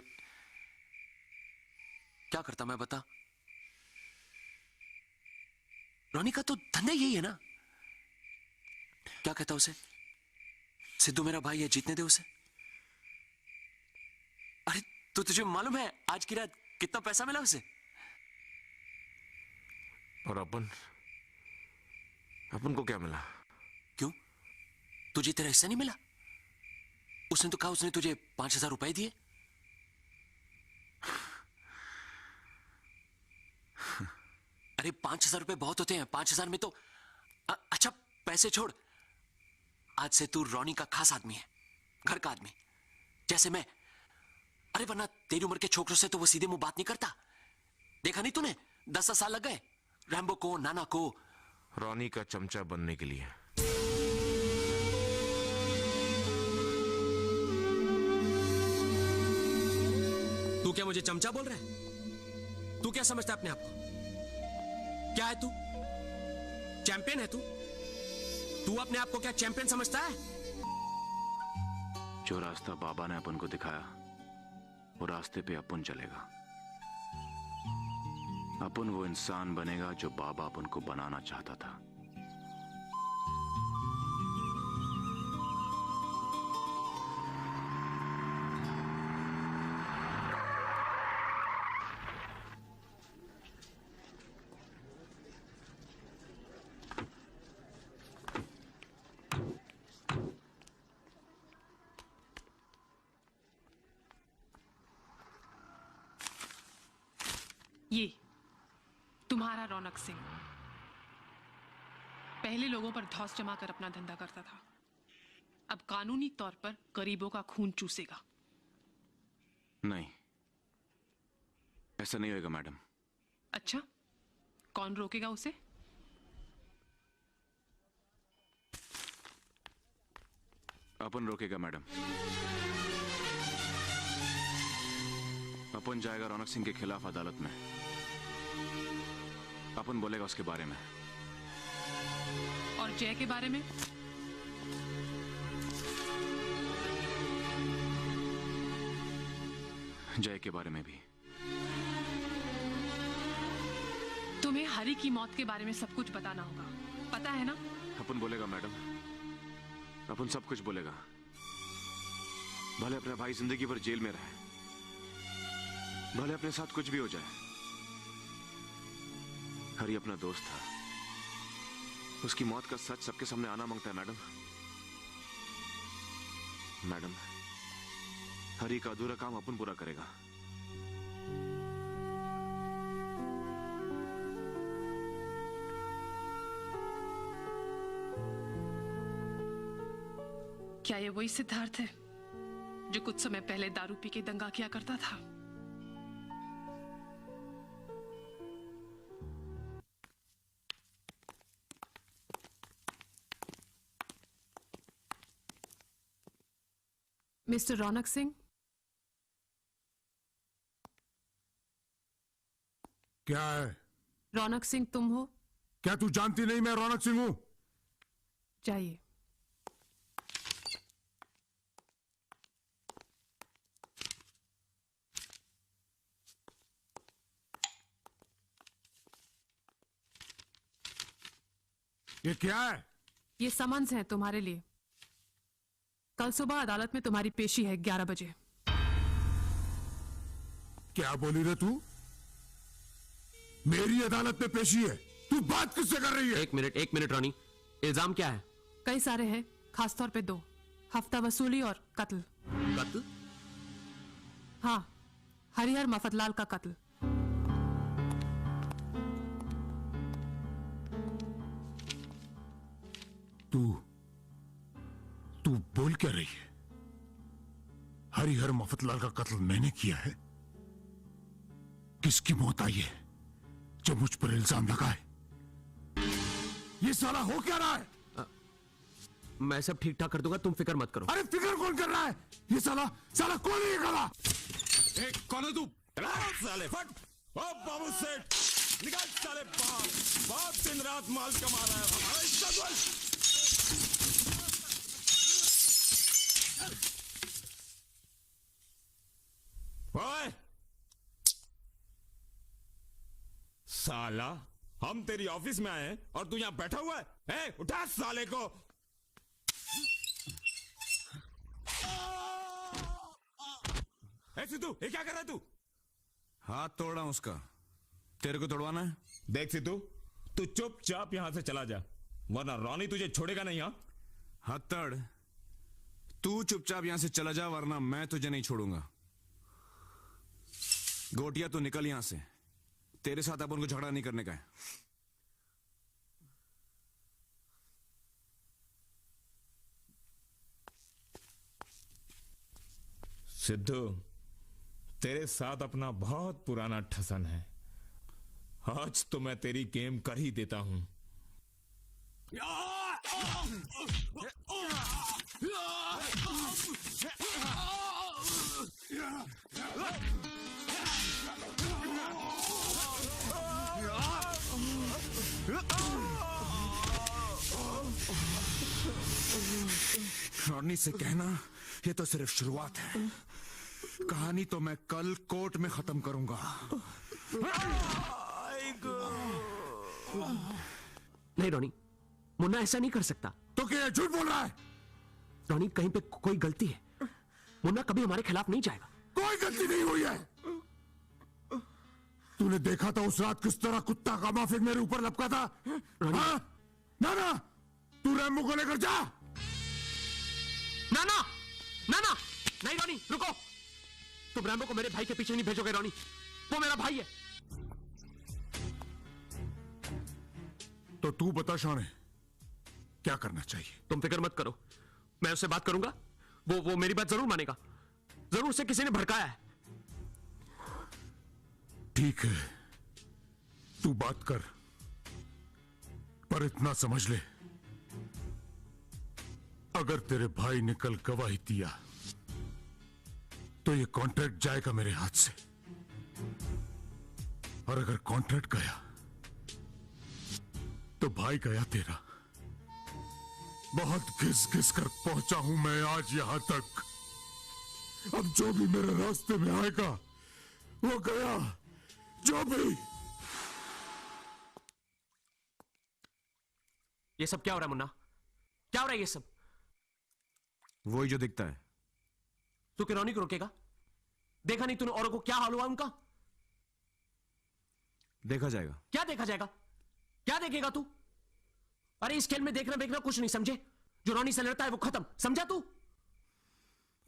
क्या करता मैं बता? रोनी का तो धंधा यही है ना। क्या कहता उसे? सिद्धू मेरा भाई है, जीतने दे उसे। अरे तो तुझे मालूम है आज की रात कितना पैसा मिला उसे? और अपन को क्या मिला? क्यों? तुझे तेरा हिस्सा नहीं मिला? उसने तो कहा उसने तुझे 5,000 रुपए दिए। अरे 5,000 रुपए बहुत होते हैं। 5,000 में तो अच्छा पैसे छोड़। आज से तू रोनी का खास आदमी है, घर का आदमी, जैसे मैं। अरे वरना तेरी उम्र के छोकरों से तो वो सीधे मुंह बात नहीं करता। देखा नहीं तूने? 10 साल लग गए रैम्बो को, नाना को। रोनी का चमचा बनने के लिए। तू क्या मुझे चमचा बोल रहा है? तू क्या समझता है अपने आप को? क्या है तू? चैंपियन है तू? तू अपने आप को क्या चैंपियन समझता है? जो रास्ता बाबा ने अपन को दिखाया वो रास्ते पे अपन चलेगा। अपन वो इंसान बनेगा जो बाबा अपन को बनाना चाहता था। ये तुम्हारा रौनक सिंह पहले लोगों पर धौंस जमा कर अपना धंधा करता था। अब कानूनी तौर पर गरीबों का खून चूसेगा। नहीं, ऐसा नहीं होगा मैडम। अच्छा, कौन रोकेगा उसे? अपन रोकेगा मैडम। अपन जाएगा रौनक सिंह के खिलाफ अदालत में। अपन बोलेगा उसके बारे में। और जय के बारे में? जय के बारे में भी। तुम्हें हरि की मौत के बारे में सब कुछ बताना होगा, पता है ना? अपन बोलेगा मैडम, अपन सब कुछ बोलेगा। भले अपना भाई जिंदगी भर जेल में रहे, भले अपने साथ कुछ भी हो जाए। हरि अपना दोस्त था, उसकी मौत का सच सबके सामने आना मांगता है मैडम। मैडम, हरि का अधूरा काम अपन पूरा करेगा। क्या ये वही सिद्धार्थ है जो कुछ समय पहले दारू पी के दंगा किया करता था? मिस्टर रौनक सिंह? क्या है? रौनक सिंह तुम हो? क्या तू जानती नहीं मैं रौनक सिंह हूं? जाइए। ये क्या है? ये समन्स है तुम्हारे लिए। कल सुबह अदालत में तुम्हारी पेशी है 11 बजे। क्या बोली रे तू? मेरी अदालत में पेशी है? तू बात किससे कर रही है? एक मिनट रानी, इल्जाम क्या है? कई सारे हैं, खासतौर पे 2, हफ्ता वसूली और कत्ल। कत्ल? हाँ, हरिहर मफतलाल का कत्ल। तू बोल क्या रही है? हरिहर मफतलाल का कत्ल मैंने किया है? किसकी मौत आई है जो मुझ पर इल्जाम लगा है? ये साला हो क्या रहा है? मैं सब ठीक ठाक कर दूंगा, तुम फिक्र मत करो। अरे फिक्र कौन कर रहा है? ये साला कौन है ये गला? कौन है तू? साले फट! ओ बाबू सेठ, निकाल साले बाप दिन रात माल कमा रहा है, हमारा इज्जत। ओए साला, हम तेरी ऑफिस में आए हैं और तू यहां बैठा हुआ है? उठा साले को। सिद्धू, ये क्या कर रहा है तू? हाथ तोड़ रहा हूं उसका। तेरे को तोड़वाना है? देख सिद्धू, तू चुपचाप यहां से चला जा, वरना रॉनी तुझे छोड़ेगा नहीं। हाँ हत्तड़, तू चुपचाप यहां से चला जा, वरना मैं तुझे नहीं छोड़ूंगा। गोटिया, तू निकल यहां से। तेरे साथ अपन को झगड़ा नहीं करने का है। सिद्धू, तेरे साथ अपना बहुत पुराना ठसन है। आज तो मैं तेरी गेम कर ही देता हूं। रॉनी से कहना ये तो सिर्फ शुरुआत है, कहानी तो मैं कल कोर्ट में खत्म करूंगा। नहीं रॉनी, मुन्ना ऐसा नहीं कर सकता। तो क्या झूठ बोल रहा है? रॉनी, कहीं पे कोई गलती है। मुन्ना कभी हमारे खिलाफ नहीं जाएगा। कोई गलती नहीं हुई है। तूने देखा था उस रात किस तरह कुत्ता का माफिक मेरे ऊपर लपका था? हाँ? ना ना, तू रैम्बो को लेकर जा। ना ना ना ना, नहीं रॉनी रुको। तुम रैम्बो को मेरे भाई के पीछे नहीं भेजोगे रॉनी, वो मेरा भाई है। तो तू बता शाने, क्या करना चाहिए? तुम फिक्र मत करो, मैं उससे बात करूंगा। वो मेरी बात जरूर मानेगा। जरूर उसे किसी ने भड़काया है। ठीक है, तू बात कर, पर इतना समझ ले, अगर तेरे भाई ने कल गवाही दिया तो ये कॉन्ट्रैक्ट जाएगा मेरे हाथ से, और अगर कॉन्ट्रैक्ट गया तो भाई गया तेरा। बहुत घिस घिस कर पहुंचा हूं मैं आज यहां तक। अब जो भी मेरे रास्ते में आएगा वो गया, जो भी। ये सब क्या हो रहा है मुन्ना? क्या हो रहा है ये सब? वही जो दिखता है। तू क्यों रॉनी को रोकेगा? देखा नहीं तूने औरों को क्या हाल हुआ उनका? देखा जाएगा। क्या देखा जाएगा? क्या देखेगा तू? अरे इस खेल में देखना देखना कुछ नहीं, समझे? जो रॉनी से लड़ता है वो खत्म, समझा तू?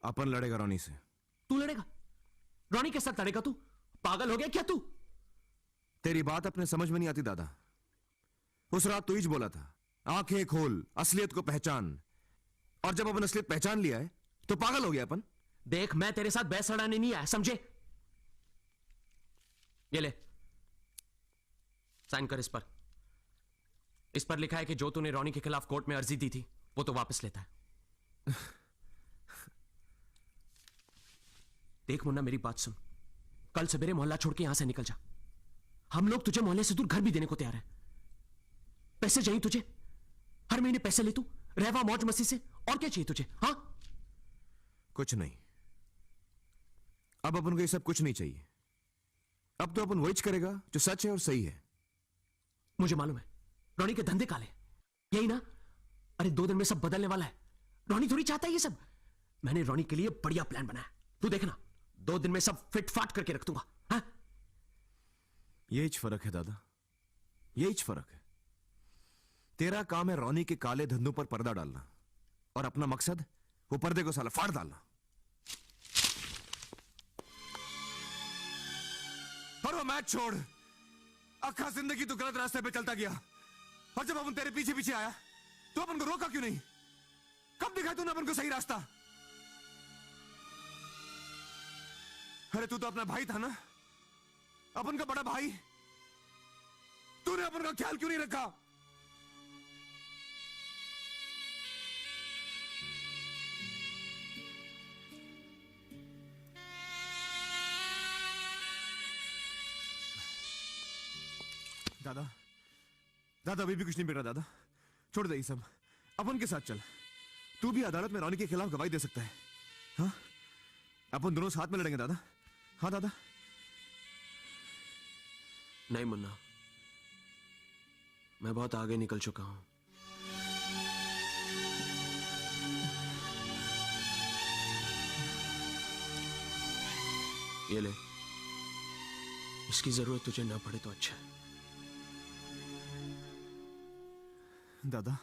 अपन लड़ेगा रॉनी से। तू लड़ेगा? रॉनी के साथ लड़ेगा तू? पागल हो गया क्या तू? तेरी बात अपने समझ में नहीं आती दादा। उस रात तू ही बोला था, आंखें खोल, असलियत को पहचान। और जब अपन असलियत पहचान लिया है तो पागल हो गया अपन। देख, मैं तेरे साथ बहस लड़ाने नहीं आया, समझे? ये ले, साइन कर इस पर। इस पर लिखा है कि जो तूने रॉनी के खिलाफ कोर्ट में अर्जी दी थी वो तो वापस लेता है। देख मुन्ना, मेरी बात सुन। कल सवेरे मोहल्ला छोड़ के यहां से निकल जा। हम लोग तुझे मोहल्ले से दूर घर भी देने को तैयार है। पैसे चाहिए तुझे? हर महीने पैसे ले तू, रहवा मौज मस्ती से। और क्या चाहिए तुझे? हाँ, कुछ नहीं। अब अपन को ये सब कुछ नहीं चाहिए। अब तो अपन वही करेगा जो सच है और सही है। मुझे मालूम है रॉनी के धंधे काले, यही ना? अरे 2 दिन में सब बदलने वाला है। रॉनी थोड़ी चाहता है ये सब। मैंने रॉनी के लिए बढ़िया प्लान बनाया, तू देखना। 2 दिन में सब फिट फाट करके रख दूंगा। हाँ? यही फर्क है दादा, यही फर्क है। तेरा काम है रॉनी के काले धंधों पर पर्दा डालना, और अपना मकसद वो पर्दे को साला फाड़ डालना। और वो मैच छोड़, अक्खा जिंदगी तो गलत रास्ते पे चलता गया। और जब अपन तेरे पीछे पीछे आया तो अपन को रोका क्यों नहीं? कब दिखाया तूने अपन को सही रास्ता? अरे तू तो अपना भाई था ना, अपन का बड़ा भाई। तूने अपन का ख्याल क्यों नहीं रखा? दादा, दादा अभी भी कुछ नहीं बिगड़ा दादा। छोड़ दे ये सब। अपन के साथ चल, तू भी अदालत में रोनी के खिलाफ गवाही दे सकता है। हाँ, अपन दोनों साथ में लड़ेंगे दादा। हाँ दादा। नहीं मुन्ना, मैं बहुत आगे निकल चुका हूं। ये ले, इसकी जरूरत तुझे ना पड़े तो अच्छा है। दादा,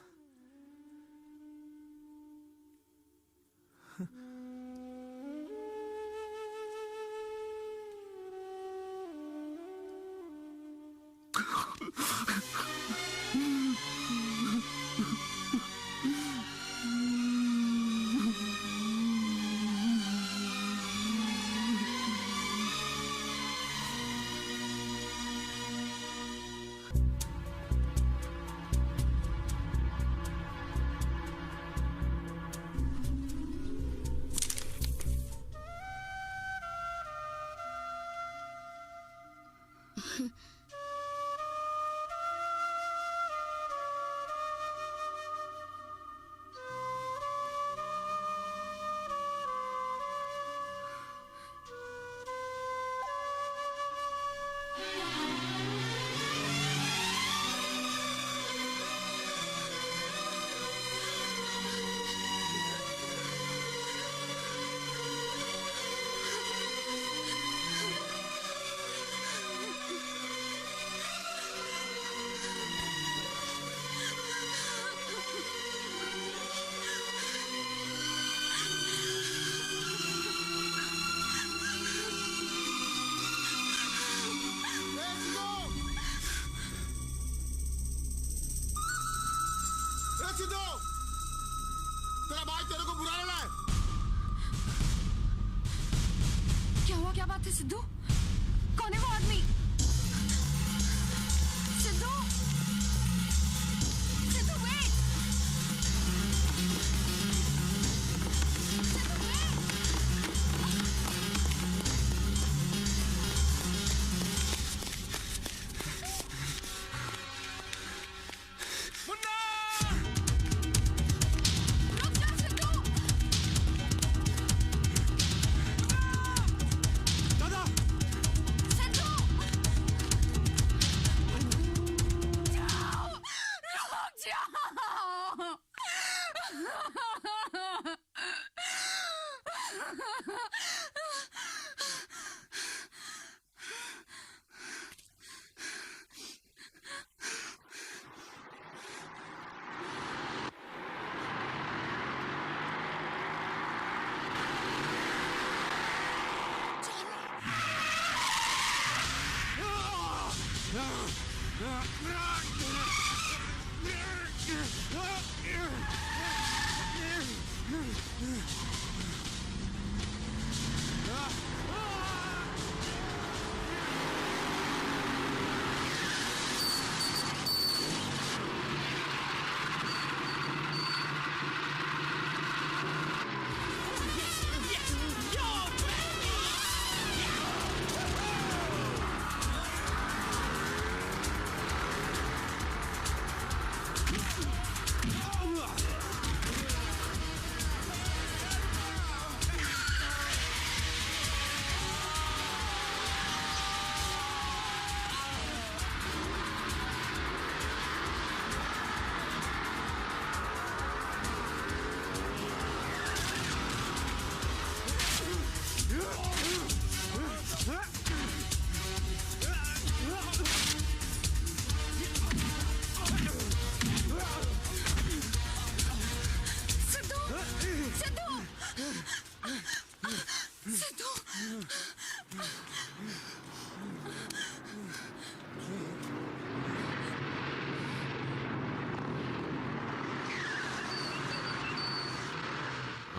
तेरा भाई तेरे को बुला रहा है। क्या हुआ? क्या बात है सिद्धू? कौन है वो आदमी? सिद्धू, सिद्धू वेट।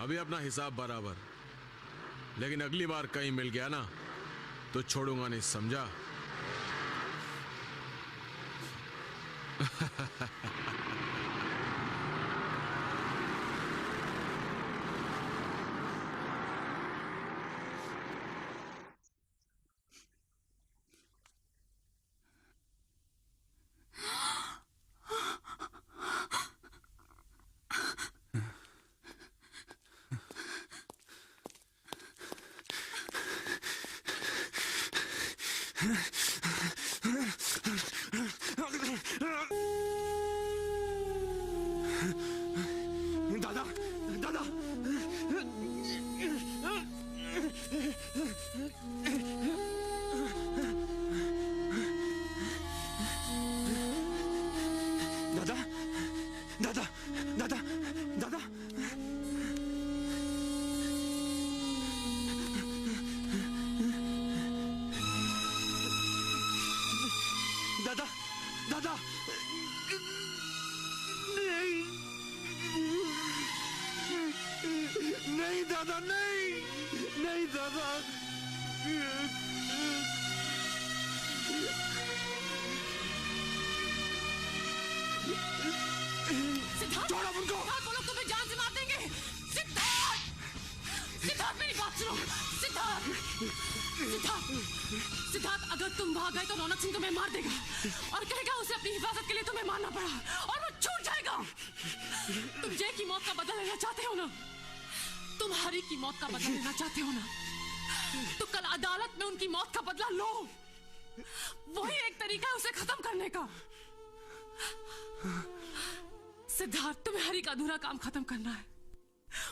अभी अपना हिसाब बराबर, लेकिन अगली बार कहीं मिल गया ना तो छोड़ूंगा नहीं, समझा? दादा दादा दादा दादा दादा दादा दादा दादा नहीं नहीं दादा नहीं नहीं दादा सिद्धार्थ छोड़ो उनको। सिद्धार्थ वो लोग तुम्हें जान से मार देंगे। सिद्धार्थ सिद्धार्थ मेरी बात सुनो। सिद्धार्थ सिद्धार्थ सिद्धार्थ अगर तुम भाग गए तो रौनक सिंह तुम्हें मार देगा और कहेगा उसे अपनी हिफाजत के लिए तुम्हें मारना पड़ा और वो छूट जाएगा। तुम जय की मौत का बदला लेना चाहते हो ना? तुम हरी की मौत का बदला लेना चाहते हो ना? तो कल अदालत में उनकी मौत का बदला लो। वही एक तरीका है उसे खत्म करने का। सिद्धार्थ तुम्हें हरी का अधूरा काम खत्म करना है।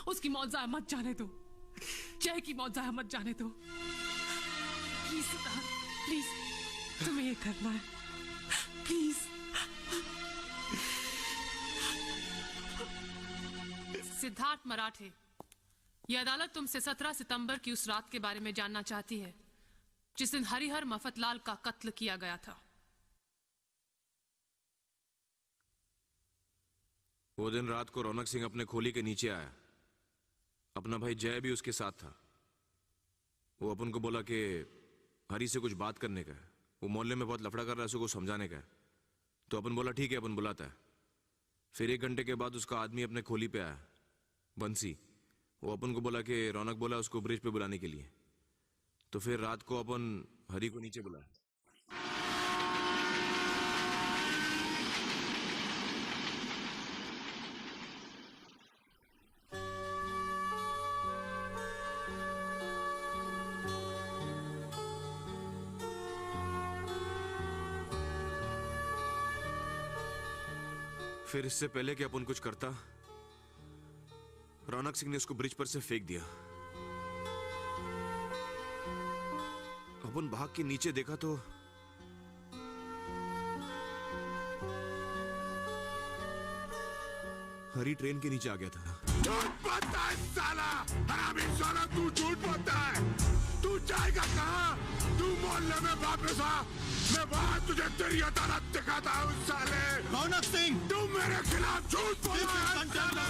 उसकी मौत जाया मत जाने दो। जय की मौत जाया मत जाने दो। प्लीज सिद्धार्थ प्लीज तुम्हें ये करना है प्लीज। सिद्धार्थ मराठे, यह अदालत तुमसे 17 सितंबर की उस रात के बारे में जानना चाहती है जिस दिन हरिहर मफतलाल का कत्ल किया गया था। वो दिन रात को रौनक सिंह अपने खोली के नीचे आया। अपना भाई जय भी उसके साथ था। वो अपन को बोला कि हरी से कुछ बात करने का है। वो मोहल्ले में बहुत लफड़ा कर रहा है, उसको समझाने का है। तो अपन बोला ठीक है, अपन बुलाता है। फिर 1 घंटे के बाद उसका आदमी अपने खोली पे आया, बंसी। वो अपन को बोला कि रौनक बोला उसको ब्रिज पे बुलाने के लिए। तो फिर रात को अपन हरी को नीचे बुलाया। फिर इससे पहले कि अपन कुछ करता, रौनक सिंह ने उसको ब्रिज पर से फेंक दिया। अपन भाग के नीचे देखा तो हरी ट्रेन के नीचे आ गया था। झूठ बोलता है साला, हरामी साला, तू झूठ बोलता है। तू जाएगा कहाँ? तू मोहल्ले में वापस आ, मैं वहां तुझे तेरी अदालत दिखाता हूँ साले। रौनक सिंह, तू मेरे खिलाफ झूठ बोला है साला।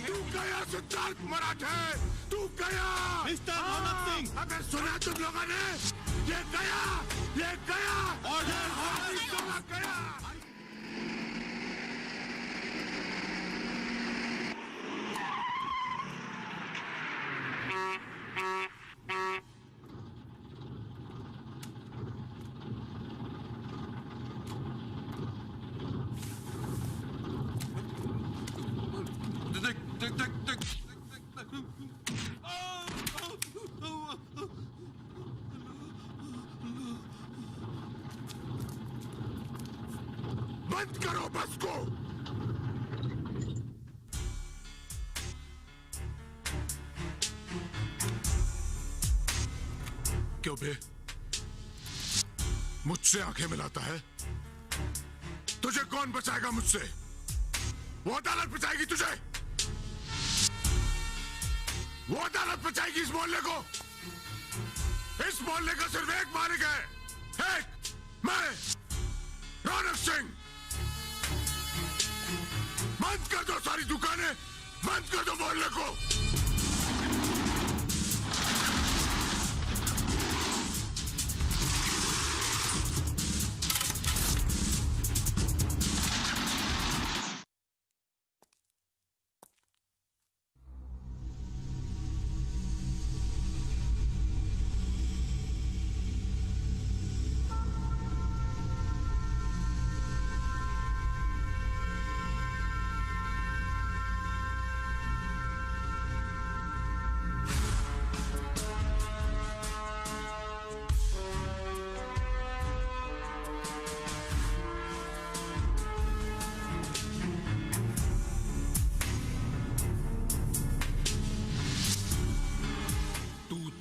तू गया सिद्धार्थ मराठे, तू गया। मिस्टर रौनक सिंह, अबे सुना तुम लोगों ने? ये गया और ये गया। बंद करो बस को। क्यों बे, मुझसे आंखें मिलाता है? तुझे कौन बचाएगा मुझसे? वो अदालत बचाएगी तुझे। वो अदालत बचाएगी इस मोहल्ले को। इस मोहल्ले का सिर्फ एक मालिक है, एक, मैं रौनक सिंह। बंद कर दो सारी दुकानें, बंद कर दो मोहल्ले को।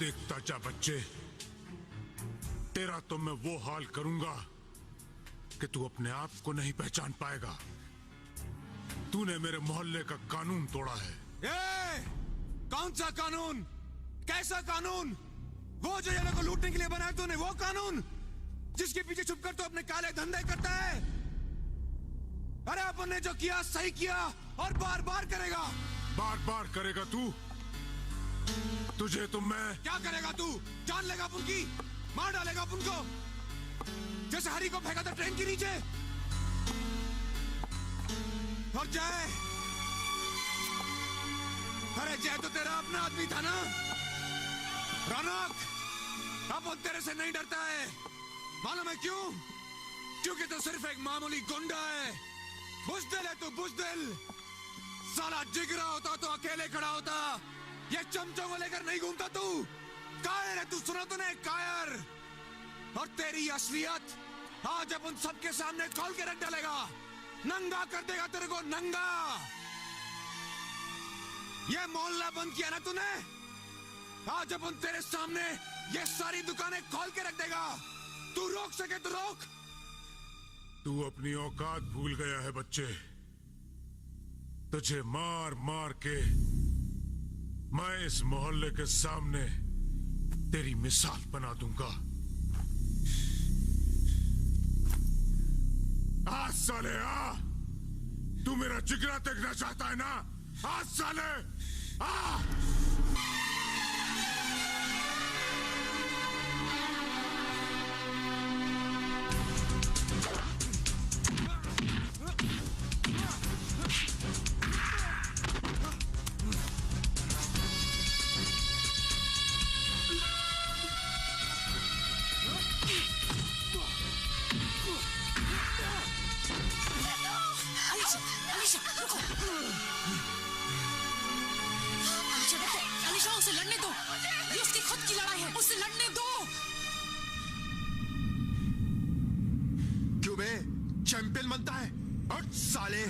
देखता जा बच्चे, तेरा तो मैं वो हाल करूंगा कि तू अपने आप को नहीं पहचान पाएगा। तूने मेरे मोहल्ले का कानून तोड़ा है। कौन सा कानून? कैसा कानून? वो जो ये लोगों को लूटने के लिए बनाया तूने, वो कानून जिसके पीछे छुपकर तो अपने काले धंधे करता है। अरे अपन ने जो किया सही किया और बार बार करेगा। बार बार करेगा तू? तुझे तो मैं... क्या करेगा तू? जान लेगा अपन की, मार डालेगा अपन को, जैसे हरी को फेंका था ट्रेन के नीचे। और जय, अरे जय तो तेरा अपना आदमी था ना। रौनक, अपन तेरे से नहीं डरता है। मालूम है क्यों? क्योंकि तो सिर्फ एक मामूली गुंडा है। बुज़दिल है तू, बुज़दिल। साला जिगरा होता तो अकेले खड़ा होता, ये चमचों को लेकर नहीं घूमता तू। कायर है तू, सुना तूने? कायर। और तेरी असलियत आज अपन सबके सामने खोल के रख डालेगा। नंगा कर देगा तेरे को, नंगा। ये मोहल्ला बंद किया ना तूने, आज अपन तेरे सामने ये सारी दुकानें खोल के रख देगा। तू रोक सके तो रोक। तू अपनी औकात भूल गया है बच्चे। तुझे मार मार के मैं इस मोहल्ले के सामने तेरी मिसाल बना दूंगा। आज साले आ, तू मेरा जिगरा देखना चाहता है ना? आज साले आ। अलीशा, उसे लड़ने दो। ये उसकी खुद की लड़ाई है, उसे लड़ने दो। क्यों बे, चैंपियन बनता है? हट साले।